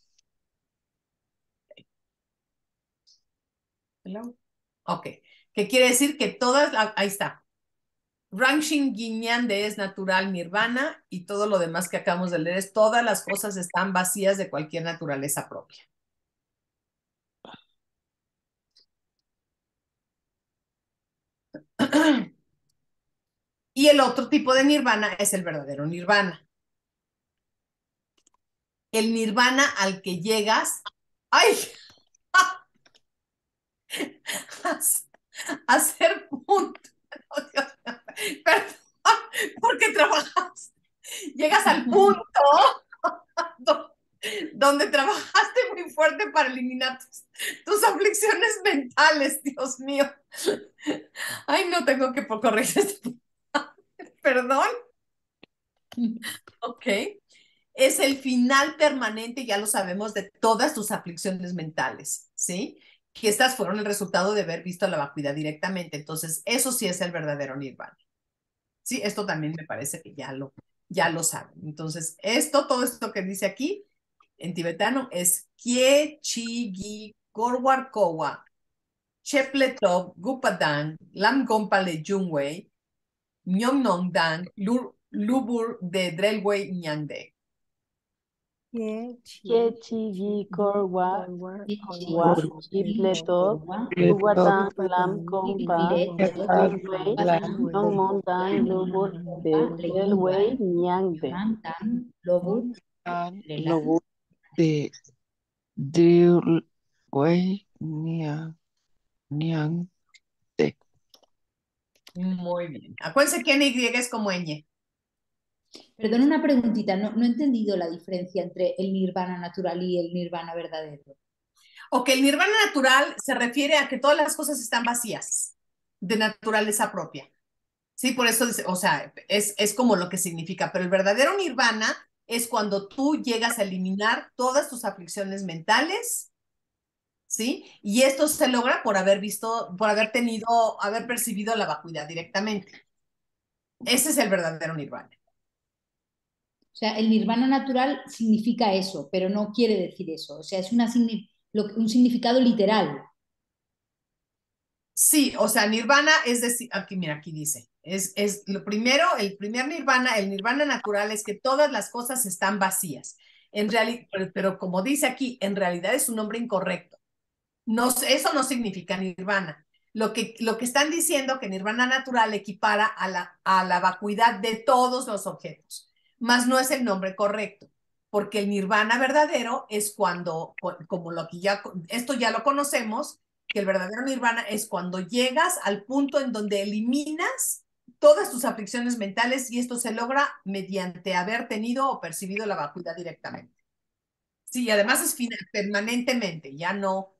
Speaker 1: Hello. Ok, ¿qué quiere decir? Que todas, ahí está. Ranshingi Nyande es natural nirvana y todo lo demás que acabamos de leer es todas las cosas están vacías de cualquier naturaleza propia. Y el otro tipo de nirvana es el verdadero nirvana. El nirvana al que llegas, ¡ay! A hacer punto. Oh, Dios mío. Perdón, porque trabajas. Llegas al punto donde trabajaste muy fuerte para eliminar tus aflicciones mentales, Dios mío. Ay, no tengo que corregir esto. Perdón. Ok. Es el final permanente, ya lo sabemos, de todas tus aflicciones mentales, ¿sí? Que estas fueron el resultado de haber visto la vacuidad directamente. Entonces, eso sí es el verdadero nirvana. Sí, esto también me parece que ya lo saben. Entonces, todo esto que dice aquí en tibetano es Kie Chi Gi Gorwar Kowa Chepletov Gupadang Lam Gompale Jungwei Nyong Nong Dan Lubur de Drelwei Nyangde.
Speaker 2: Kechigi Korwa Wa Ipleto
Speaker 3: Korwa,
Speaker 2: Uwatan Lam Kompa
Speaker 3: Ipleto,
Speaker 2: Delway
Speaker 3: Uwatan,
Speaker 2: Nong Montan Lubur de Delway Nyangde.
Speaker 3: Mantan, Lobut, Lelan,
Speaker 5: Lobo de Drillway Niang de.
Speaker 1: Muy bien. Acuérdense que NY es como ñ.
Speaker 3: Perdón, una preguntita, no he entendido la diferencia entre el nirvana natural y el nirvana verdadero.
Speaker 1: O que el nirvana natural se refiere a que todas las cosas están vacías de naturaleza propia. Sí, por eso, o sea, es como lo que significa, pero el verdadero nirvana es cuando tú llegas a eliminar todas tus aflicciones mentales, ¿sí? Y esto se logra por haber visto, por haber tenido, haber percibido la vacuidad directamente. Ese es el verdadero nirvana.
Speaker 3: O sea, el nirvana natural significa eso, pero no quiere decir eso. O sea, es un significado literal.
Speaker 1: Sí, o sea, nirvana es decir, aquí mira, aquí dice, es lo primero, el primer nirvana, el nirvana natural es que todas las cosas están vacías. En realidad, pero como dice aquí, en realidad es un nombre incorrecto. No, eso no significa nirvana. Lo que están diciendo que nirvana natural equipara a la vacuidad de todos los objetos, más no es el nombre correcto, porque el nirvana verdadero es cuando, como lo que ya, esto ya lo conocemos, que el verdadero nirvana es cuando llegas al punto en donde eliminas todas tus aflicciones mentales y esto se logra mediante haber tenido o percibido la vacuidad directamente. Sí, además es permanentemente, ya no.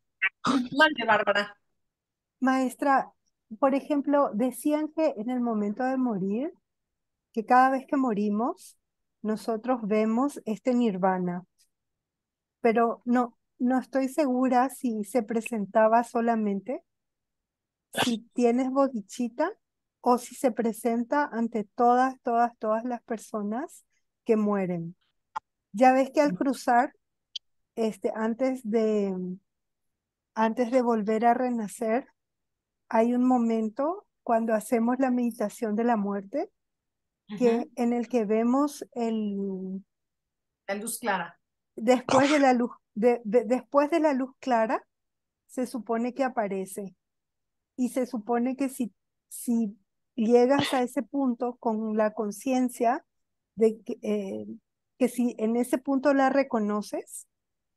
Speaker 1: Mande, Bárbara.
Speaker 4: Maestra, por ejemplo, decían que en el momento de morir, que cada vez que morimos, nosotros vemos este nirvana, pero no estoy segura si se presentaba solamente, si tienes bodichita o si se presenta ante todas las personas que mueren. Ya ves que al cruzar, este, antes de volver a renacer, hay un momento cuando hacemos la meditación de la muerte,
Speaker 1: Ujú.
Speaker 4: en el que vemos
Speaker 1: La luz clara.
Speaker 4: después de la luz, después de la luz clara, se supone que aparece. Y se supone que si llegas a ese punto con la conciencia de que si en ese punto la reconoces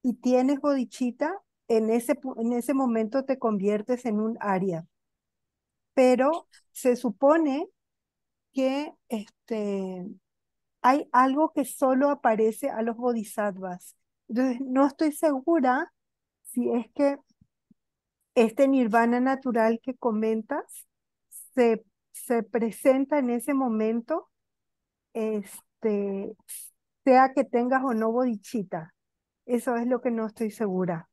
Speaker 4: y tienes bodichita, en ese momento te conviertes en un Arya. Pero se supone que hay algo que solo aparece a los bodhisattvas. Entonces, no estoy segura si es que este nirvana natural que comentas se, se presenta en ese momento, este, sea que tengas o no bodichita. Eso es lo que no estoy segura.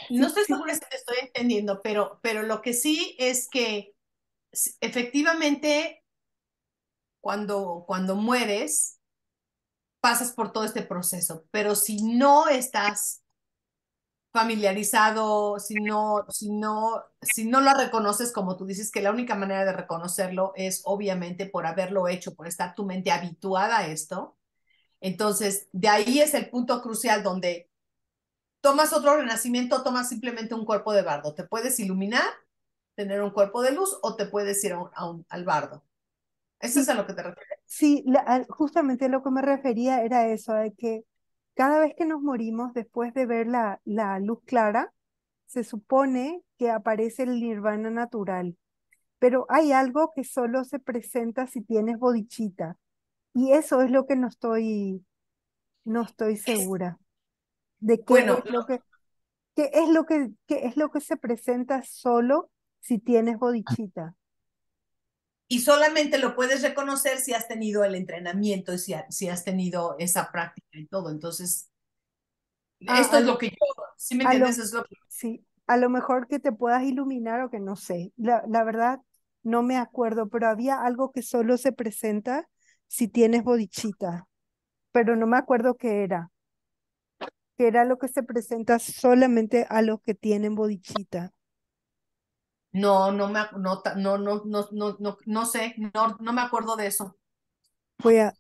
Speaker 1: No
Speaker 4: Sí,
Speaker 1: estoy
Speaker 4: sí,
Speaker 1: segura si te estoy entendiendo, pero lo que sí es que efectivamente cuando mueres pasas por todo este proceso, pero si no estás familiarizado, si no lo reconoces, como tú dices, que la única manera de reconocerlo es obviamente por haberlo hecho, por estar tu mente habituada a esto. Entonces, de ahí es el punto crucial donde tomas otro renacimiento, tomas simplemente un cuerpo de bardo. Te puedes iluminar, tener un cuerpo de luz o te puedes ir al bardo. ¿Eso es
Speaker 4: sí,
Speaker 1: a lo que te refieres?
Speaker 4: sí, justamente lo que me refería era eso, de que cada vez que nos morimos después de ver la luz clara, se supone que aparece el nirvana natural. Pero hay algo que solo se presenta si tienes bodichita. Y eso es lo que no estoy
Speaker 1: Es,
Speaker 4: segura de qué
Speaker 1: bueno,
Speaker 4: es lo que, qué es lo que se presenta solo si tienes bodichita.
Speaker 1: y solamente lo puedes reconocer si has tenido el entrenamiento y si has tenido esa práctica y todo. Entonces,
Speaker 4: Ah,
Speaker 1: esto es lo que yo, ¿sí me
Speaker 4: a
Speaker 1: entiendes?
Speaker 4: lo,
Speaker 1: Es lo que
Speaker 4: sí, a lo mejor que te puedas iluminar o que no sé. La verdad, no me acuerdo, pero había algo que solo se presenta si tienes bodichita, pero no me acuerdo qué era. Que era lo que se presenta solamente a los que tienen bodichita.
Speaker 1: no, no sé, no me acuerdo de eso.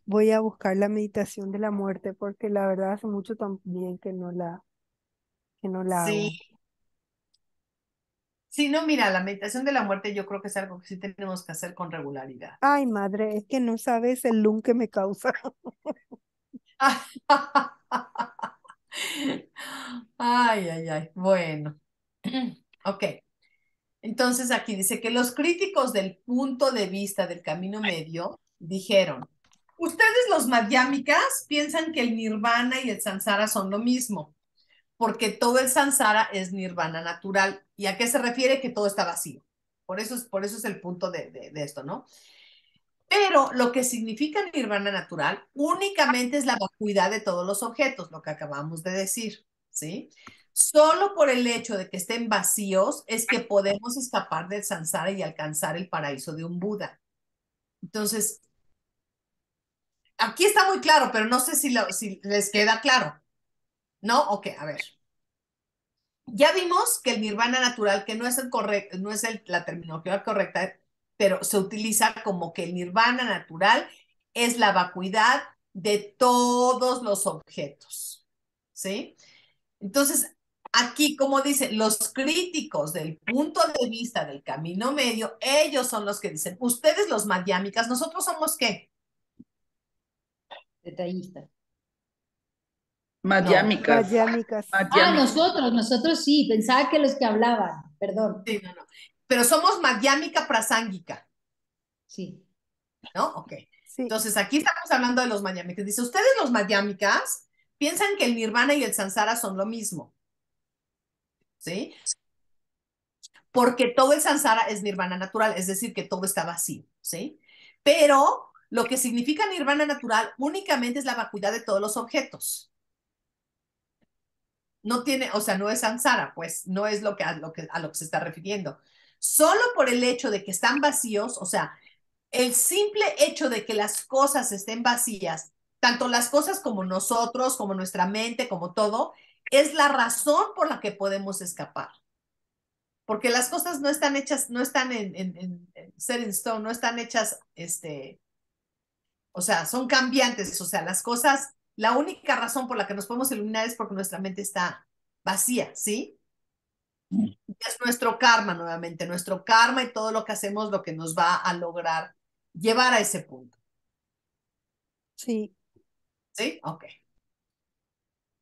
Speaker 4: Voy a buscar la meditación de la muerte porque la verdad hace mucho también que no la
Speaker 1: Sí,
Speaker 4: hago.
Speaker 1: sí, no, mira, la meditación de la muerte yo creo que es algo que sí tenemos que hacer con regularidad.
Speaker 4: Ay, madre, es que no sabes el lun que me causa.
Speaker 1: Ay, ay, ay. Bueno. Ok. Entonces aquí dice que los críticos del punto de vista del camino medio dijeron, ustedes los madhyamikas piensan que el nirvana y el samsara son lo mismo, porque todo el samsara es nirvana natural. ¿Y a qué se refiere? Que todo está vacío. Por eso es el punto de esto, ¿no? Pero lo que significa nirvana natural únicamente es la vacuidad de todos los objetos, lo que acabamos de decir, ¿sí? Solo por el hecho de que estén vacíos es que podemos escapar del samsara y alcanzar el paraíso de un Buda. Entonces, aquí está muy claro, pero no sé si les queda claro. ¿No? Ok, a ver. Ya vimos que el nirvana natural, que no es la terminología correcta, pero se utiliza como que el nirvana natural es la vacuidad de todos los objetos. ¿Sí? Entonces, aquí, como dicen, los críticos del punto de vista del camino medio, ellos son los que dicen, ustedes los madhyamikas, ¿nosotros somos qué?
Speaker 3: Detallista.
Speaker 6: Madhyamikas.
Speaker 4: Madhyamikas.
Speaker 3: Nosotros sí, pensaba que los que hablaban, perdón.
Speaker 1: Sí, no. Pero somos madhyamika prasangika,
Speaker 3: Sí.
Speaker 1: ¿no? Ok.
Speaker 4: Sí,
Speaker 1: Entonces, aquí estamos hablando de los madhyamikas. Dice, ustedes los madhyamikas piensan que el nirvana y el samsara son lo mismo, ¿sí? Porque todo el samsara es nirvana natural, es decir, que todo está vacío, ¿sí? Pero lo que significa nirvana natural únicamente es la vacuidad de todos los objetos. No tiene, o sea, no es samsara, pues no es a lo que se está refiriendo. Solo por el hecho de que están vacíos, o sea, el simple hecho de que las cosas estén vacías, tanto las cosas como nosotros, como nuestra mente, como todo, es la razón por la que podemos escapar. Porque las cosas no están hechas, no están en set in stone, no están hechas, o sea, son cambiantes, o sea, las cosas, la única razón por la que nos podemos iluminar es porque nuestra mente está vacía, ¿sí? Es nuestro karma nuevamente, nuestro karma y todo lo que hacemos lo que nos va a lograr llevar a ese punto.
Speaker 4: sí.
Speaker 1: ¿Sí? Ok.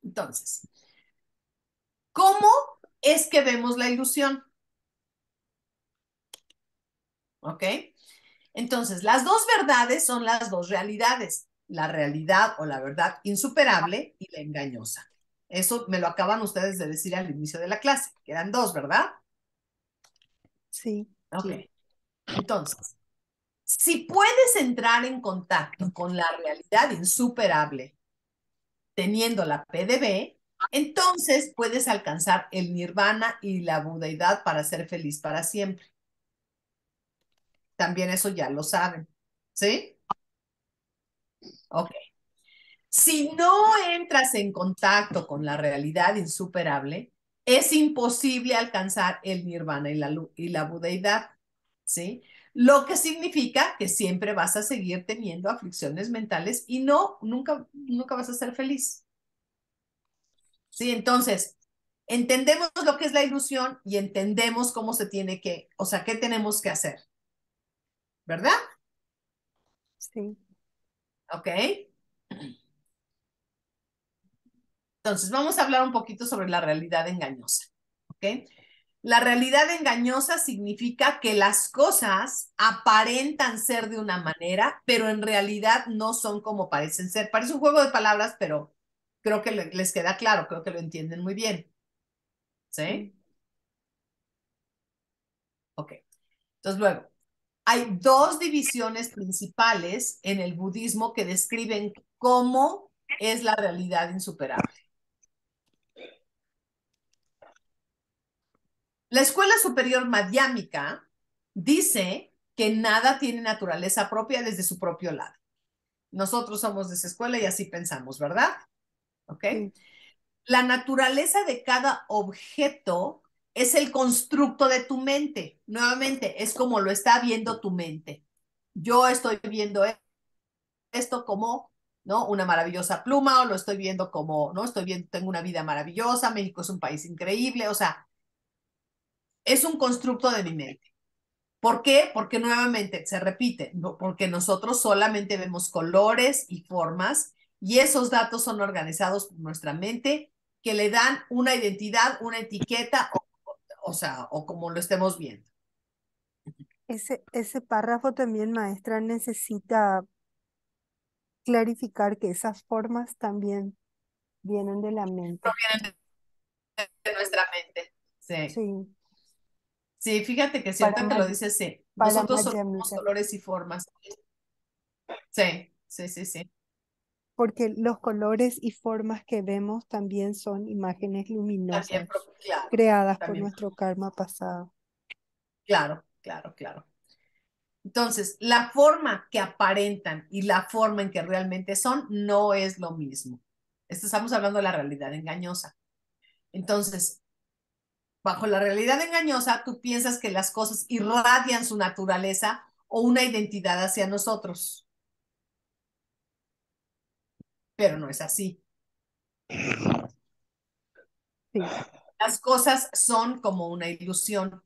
Speaker 1: Entonces, ¿cómo es que vemos la ilusión? ¿Ok? Entonces, las dos verdades son las dos realidades, la realidad o la verdad insuperable y la engañosa. Eso me lo acaban ustedes de decir al inicio de la clase, que eran dos, ¿verdad?
Speaker 4: Sí,
Speaker 1: Ok.
Speaker 3: Sí.
Speaker 1: Entonces, si puedes entrar en contacto con la realidad insuperable teniendo la PDB, entonces puedes alcanzar el nirvana y la budeidad para ser feliz para siempre. También eso ya lo saben, ¿sí? Ok. Si no entras en contacto con la realidad insuperable, es imposible alcanzar el nirvana y la budeidad, ¿sí? Lo que significa que siempre vas a seguir teniendo aflicciones mentales y nunca vas a ser feliz. ¿Sí? Entonces, entendemos lo que es la ilusión y entendemos cómo se tiene que, o sea, qué tenemos que hacer, ¿verdad?
Speaker 4: sí.
Speaker 1: ¿Ok? Entonces, vamos a hablar un poquito sobre la realidad engañosa, ¿ok? La realidad engañosa significa que las cosas aparentan ser de una manera, pero en realidad no son como parecen ser. Parece un juego de palabras, pero creo que les queda claro, creo que lo entienden muy bien. ¿Sí?
Speaker 4: Sí.
Speaker 1: Ok. Entonces, luego, hay dos divisiones principales en el budismo que describen cómo es la realidad insuperable. La Escuela Superior Madhyamika dice que nada tiene naturaleza propia desde su propio lado. Nosotros somos de esa escuela y así pensamos, ¿verdad? ¿Ok?
Speaker 4: Sí.
Speaker 1: La naturaleza de cada objeto es el constructo de tu mente. Nuevamente, es como lo está viendo tu mente. Yo estoy viendo esto como, ¿no? Una maravillosa pluma, o lo estoy viendo como, ¿no? Estoy viendo, tengo una vida maravillosa, México es un país increíble, o sea, es un constructo de mi mente. ¿Por qué? Porque nuevamente se repite, ¿no? Porque nosotros solamente vemos colores y formas y esos datos son organizados por nuestra mente que le dan una identidad, una etiqueta, o sea, o como lo estemos viendo.
Speaker 4: Ese párrafo también, maestra, necesita clarificar que esas formas también vienen de la mente.
Speaker 1: Provienen de nuestra mente. Sí.
Speaker 4: Sí,
Speaker 1: Sí, fíjate que si
Speaker 4: para,
Speaker 1: ahorita que lo dices, sí,
Speaker 4: para
Speaker 1: nosotros somos
Speaker 4: Madhyamika.
Speaker 1: colores y formas. Sí, sí, sí, sí.
Speaker 4: porque los colores y formas que vemos también son imágenes
Speaker 1: También,
Speaker 4: luminosas
Speaker 1: claro,
Speaker 4: creadas por
Speaker 1: también,
Speaker 4: nuestro karma pasado.
Speaker 1: claro, claro, claro. Entonces, la forma que aparentan y la forma en que realmente son no es lo mismo. Estamos hablando de la realidad engañosa. Entonces, bajo la realidad engañosa, tú piensas que las cosas irradian su naturaleza o una identidad hacia nosotros, pero no es así.
Speaker 4: Sí,
Speaker 1: Las cosas son como una ilusión,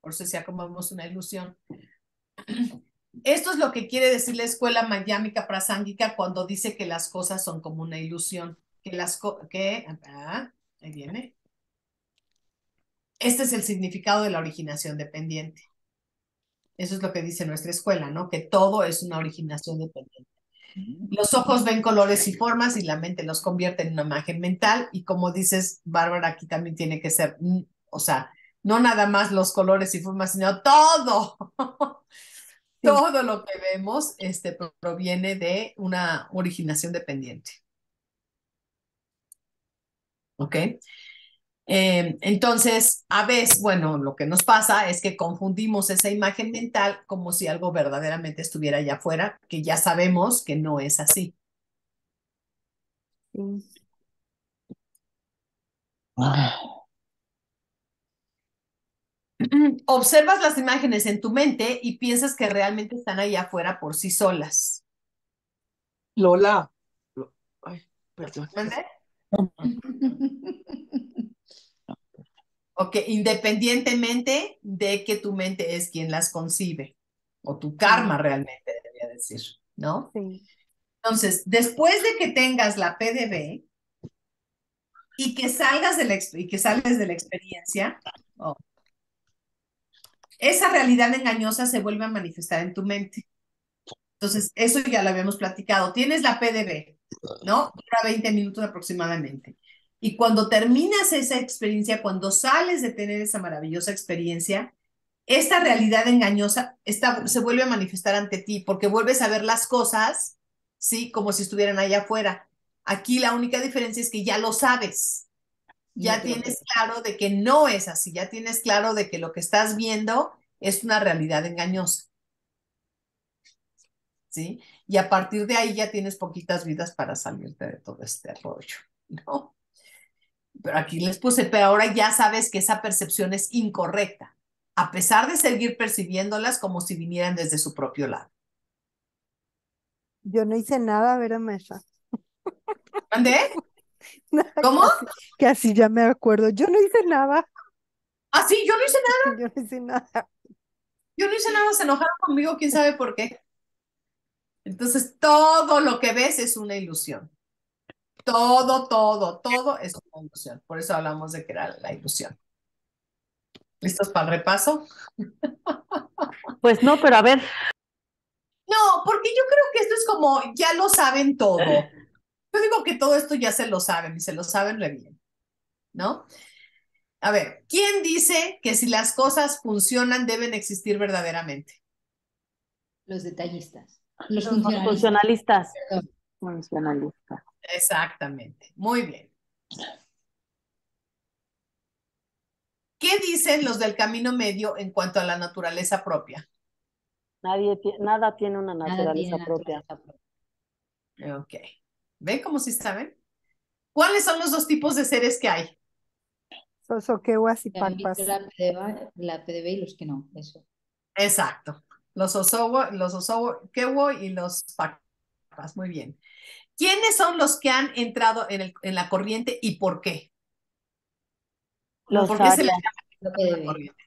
Speaker 1: por eso decía como vemos una ilusión. Esto es lo que quiere decir la escuela mayámica prasángika cuando dice que las cosas son como una ilusión, ahí viene. Este es el significado de la originación dependiente. Eso es lo que dice nuestra escuela, ¿no? Que todo es una originación dependiente. Los ojos ven colores y formas y la mente los convierte en una imagen mental. Y como dices, Bárbara, aquí también tiene que ser, o sea, no nada más los colores y formas, sino todo.
Speaker 4: sí.
Speaker 1: Todo lo que vemos proviene de una originación dependiente. ¿Ok? Entonces, a veces, bueno, lo que nos pasa es que confundimos esa imagen mental como si algo verdaderamente estuviera allá afuera, que ya sabemos que no es así.
Speaker 4: Sí.
Speaker 1: Observas las imágenes en tu mente y piensas que realmente están allá afuera por sí solas.
Speaker 5: Lola. Ay, perdón.
Speaker 1: ¿Entiendes? Ok, independientemente de que tu mente es quien las concibe, o tu karma
Speaker 4: Sí,
Speaker 1: realmente debería decir, ¿no?
Speaker 4: sí.
Speaker 1: Entonces, después de que tengas la PDB y que salgas y que sales de la experiencia, oh, esa realidad engañosa se vuelve a manifestar en tu mente. Entonces, eso ya lo habíamos platicado. Tienes la PDB, ¿no? Dura 20 minutos aproximadamente. Y cuando terminas esa experiencia, cuando sales de tener esa maravillosa experiencia, esta realidad engañosa se vuelve a manifestar ante ti porque vuelves a ver las cosas, ¿sí? Como si estuvieran allá afuera. Aquí la única diferencia es que ya lo sabes,
Speaker 3: No
Speaker 1: ya
Speaker 3: te lo
Speaker 1: tienes
Speaker 3: creo.
Speaker 1: claro de que no es así, ya tienes claro de que lo que estás viendo es una realidad engañosa, ¿sí? Y a partir de ahí ya tienes poquitas vidas para salirte de todo este rollo, ¿no? Pero aquí les puse, pero ahora ya sabes que esa percepción es incorrecta, a pesar de seguir percibiéndolas como si vinieran desde su propio lado.
Speaker 4: Yo no hice nada, ¿verdad, maestra?
Speaker 1: ¿Mandé?
Speaker 4: Nada,
Speaker 1: ¿Cómo?
Speaker 4: que así ya me acuerdo. Yo no hice nada.
Speaker 1: Ah, sí, yo no hice nada.
Speaker 4: Yo no hice nada.
Speaker 1: Yo no hice nada, se enojaron conmigo, quién sabe por qué. Entonces, todo lo que ves es una ilusión. Todo es una ilusión. Por eso hablamos de que era la ilusión. ¿Listos para el repaso?
Speaker 2: Pues no, pero a ver,
Speaker 1: No, porque yo creo que esto es como, ya lo saben todo. Yo digo que todo esto ya se lo saben y se lo saben re bien, ¿no? A ver, ¿quién dice que si las cosas funcionan deben existir verdaderamente?
Speaker 3: Los detallistas, los
Speaker 4: Los
Speaker 2: los
Speaker 3: funcionalistas,
Speaker 2: funcionalistas.
Speaker 3: perdón.
Speaker 2: Funcionalistas.
Speaker 1: Exactamente. Muy bien. ¿Qué dicen los del camino medio en cuanto a la naturaleza propia?
Speaker 2: Nada tiene una
Speaker 3: Nada tiene
Speaker 2: naturaleza propia.
Speaker 3: naturaleza propia.
Speaker 1: Ok. ¿Ven cómo sí saben? ¿Cuáles son los dos tipos de seres que hay?
Speaker 4: Sosoquehuas y
Speaker 3: Ya han visto
Speaker 4: pacpas.
Speaker 3: la PDB y los que no, eso.
Speaker 1: Exacto. Los Kewo y los Papas. Muy bien. ¿Quiénes son los que han entrado en la corriente y por qué?
Speaker 2: Los
Speaker 1: ¿Por qué se les
Speaker 2: arias.
Speaker 3: La
Speaker 1: llama la
Speaker 3: PDB,
Speaker 1: corriente?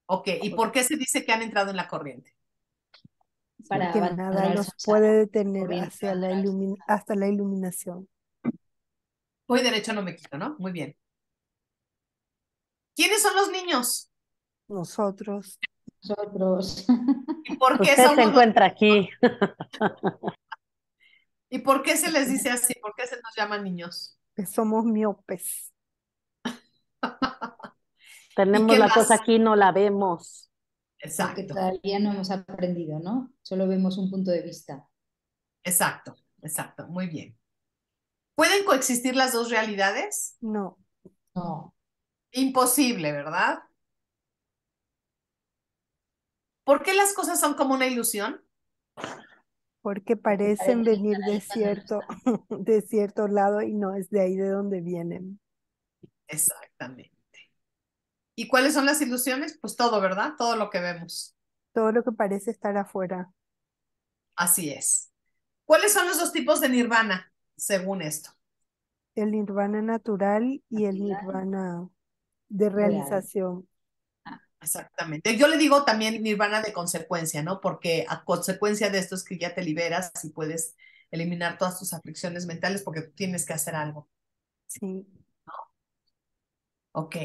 Speaker 1: Ok. ¿Y por qué se dice que han entrado en la corriente?
Speaker 3: para
Speaker 4: Porque nada
Speaker 3: abandonar el
Speaker 4: los puede
Speaker 3: samsara,
Speaker 4: detener
Speaker 3: corriente
Speaker 4: hacia
Speaker 3: para abandonar el samsara.
Speaker 4: hasta la iluminación.
Speaker 1: Voy derecho, no me quito, ¿no? Muy bien. ¿Quiénes son los niños?
Speaker 4: Nosotros
Speaker 3: Nosotros,
Speaker 1: ¿Y por qué
Speaker 2: Usted se
Speaker 1: somos los
Speaker 2: encuentra aquí.
Speaker 1: ¿Y por qué se les dice así? ¿Por qué se nos llama niños?
Speaker 4: que somos miopes.
Speaker 1: ¿Y
Speaker 2: Tenemos
Speaker 1: qué
Speaker 2: la cosa
Speaker 1: más?
Speaker 2: aquí, no la vemos.
Speaker 3: porque
Speaker 1: Exacto,
Speaker 3: todavía no hemos aprendido, ¿no? Solo vemos un punto de vista.
Speaker 1: exacto. Exacto, muy bien. ¿Pueden coexistir las dos realidades?
Speaker 4: No,
Speaker 3: No.
Speaker 1: Imposible, ¿verdad? ¿Por qué las cosas son como una ilusión?
Speaker 4: porque parecen
Speaker 3: Parece que
Speaker 4: venir
Speaker 3: están ahí
Speaker 4: de
Speaker 3: cuando no
Speaker 4: cierto,
Speaker 3: están.
Speaker 4: de cierto lado y no es de ahí de donde vienen.
Speaker 1: Exactamente. ¿Y cuáles son las ilusiones? Pues todo, ¿verdad? Todo lo que vemos.
Speaker 4: Todo lo que parece estar afuera.
Speaker 1: Así es. ¿Cuáles son los dos tipos de nirvana, según esto?
Speaker 4: El nirvana natural y el nirvana de
Speaker 3: Real.
Speaker 4: realización.
Speaker 1: Exactamente. Yo le digo también nirvana de consecuencia, ¿no? Porque a consecuencia de esto es que ya te liberas y puedes eliminar todas tus aflicciones mentales porque tú tienes que hacer algo.
Speaker 4: Sí.
Speaker 1: Ok.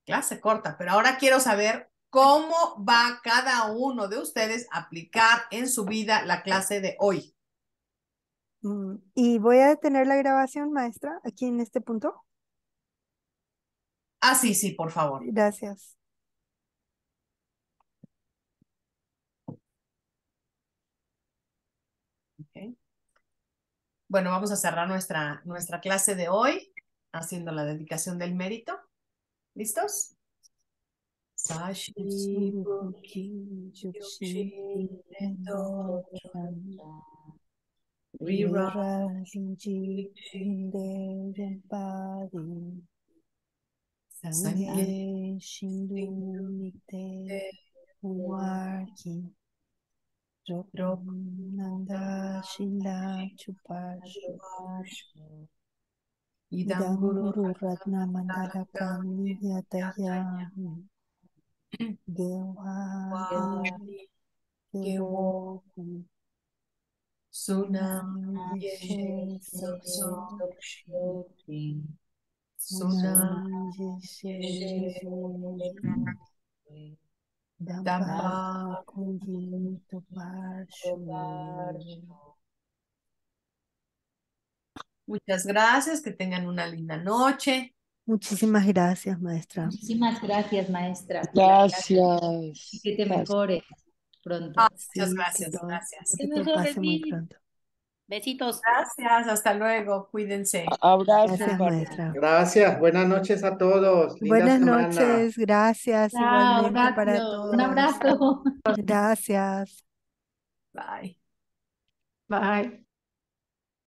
Speaker 1: Clase corta, pero ahora quiero saber cómo va cada uno de ustedes a aplicar en su vida la clase de hoy.
Speaker 4: Y voy a detener la grabación, maestra, aquí en este punto.
Speaker 1: Ah, sí, sí, por favor.
Speaker 4: Gracias.
Speaker 1: Okay. Bueno, vamos a cerrar nuestra clase de hoy haciendo la dedicación del mérito. ¿Listos? Sashi Buki Yukshin Neto Rira Sangye
Speaker 4: Shindu Nikte Warki Nanda Shila Chupash
Speaker 1: Idanguru
Speaker 4: Idanguru Ratna Mandala Kami Yataya Gewadi
Speaker 1: Gewo
Speaker 4: Gewoku
Speaker 1: Sunam Yeshe
Speaker 4: Yeshe Sokso
Speaker 1: Sunam
Speaker 4: Yeshe
Speaker 1: Dampa
Speaker 4: Dampa Kunji Tupashu.
Speaker 1: Muchas gracias, que tengan una linda noche.
Speaker 4: Muchísimas gracias, maestra.
Speaker 3: Muchísimas gracias, maestra, por la clase.
Speaker 5: Gracias.
Speaker 3: Y que te
Speaker 5: Gracias.
Speaker 3: mejores pronto.
Speaker 1: Muchas
Speaker 4: Sí,
Speaker 1: gracias, gracias.
Speaker 4: que todo pase muy pronto.
Speaker 2: Besitos.
Speaker 1: Gracias, hasta luego, cuídense.
Speaker 5: Abrazo
Speaker 4: Gracias,
Speaker 5: para
Speaker 4: maestra.
Speaker 6: Gracias, buenas noches a todos. Linda
Speaker 4: Buenas
Speaker 6: semana.
Speaker 4: noches, gracias
Speaker 3: Chao,
Speaker 4: igualmente para
Speaker 3: Horacio.
Speaker 4: todos.
Speaker 3: Un abrazo.
Speaker 4: Gracias.
Speaker 1: Bye.
Speaker 2: Bye.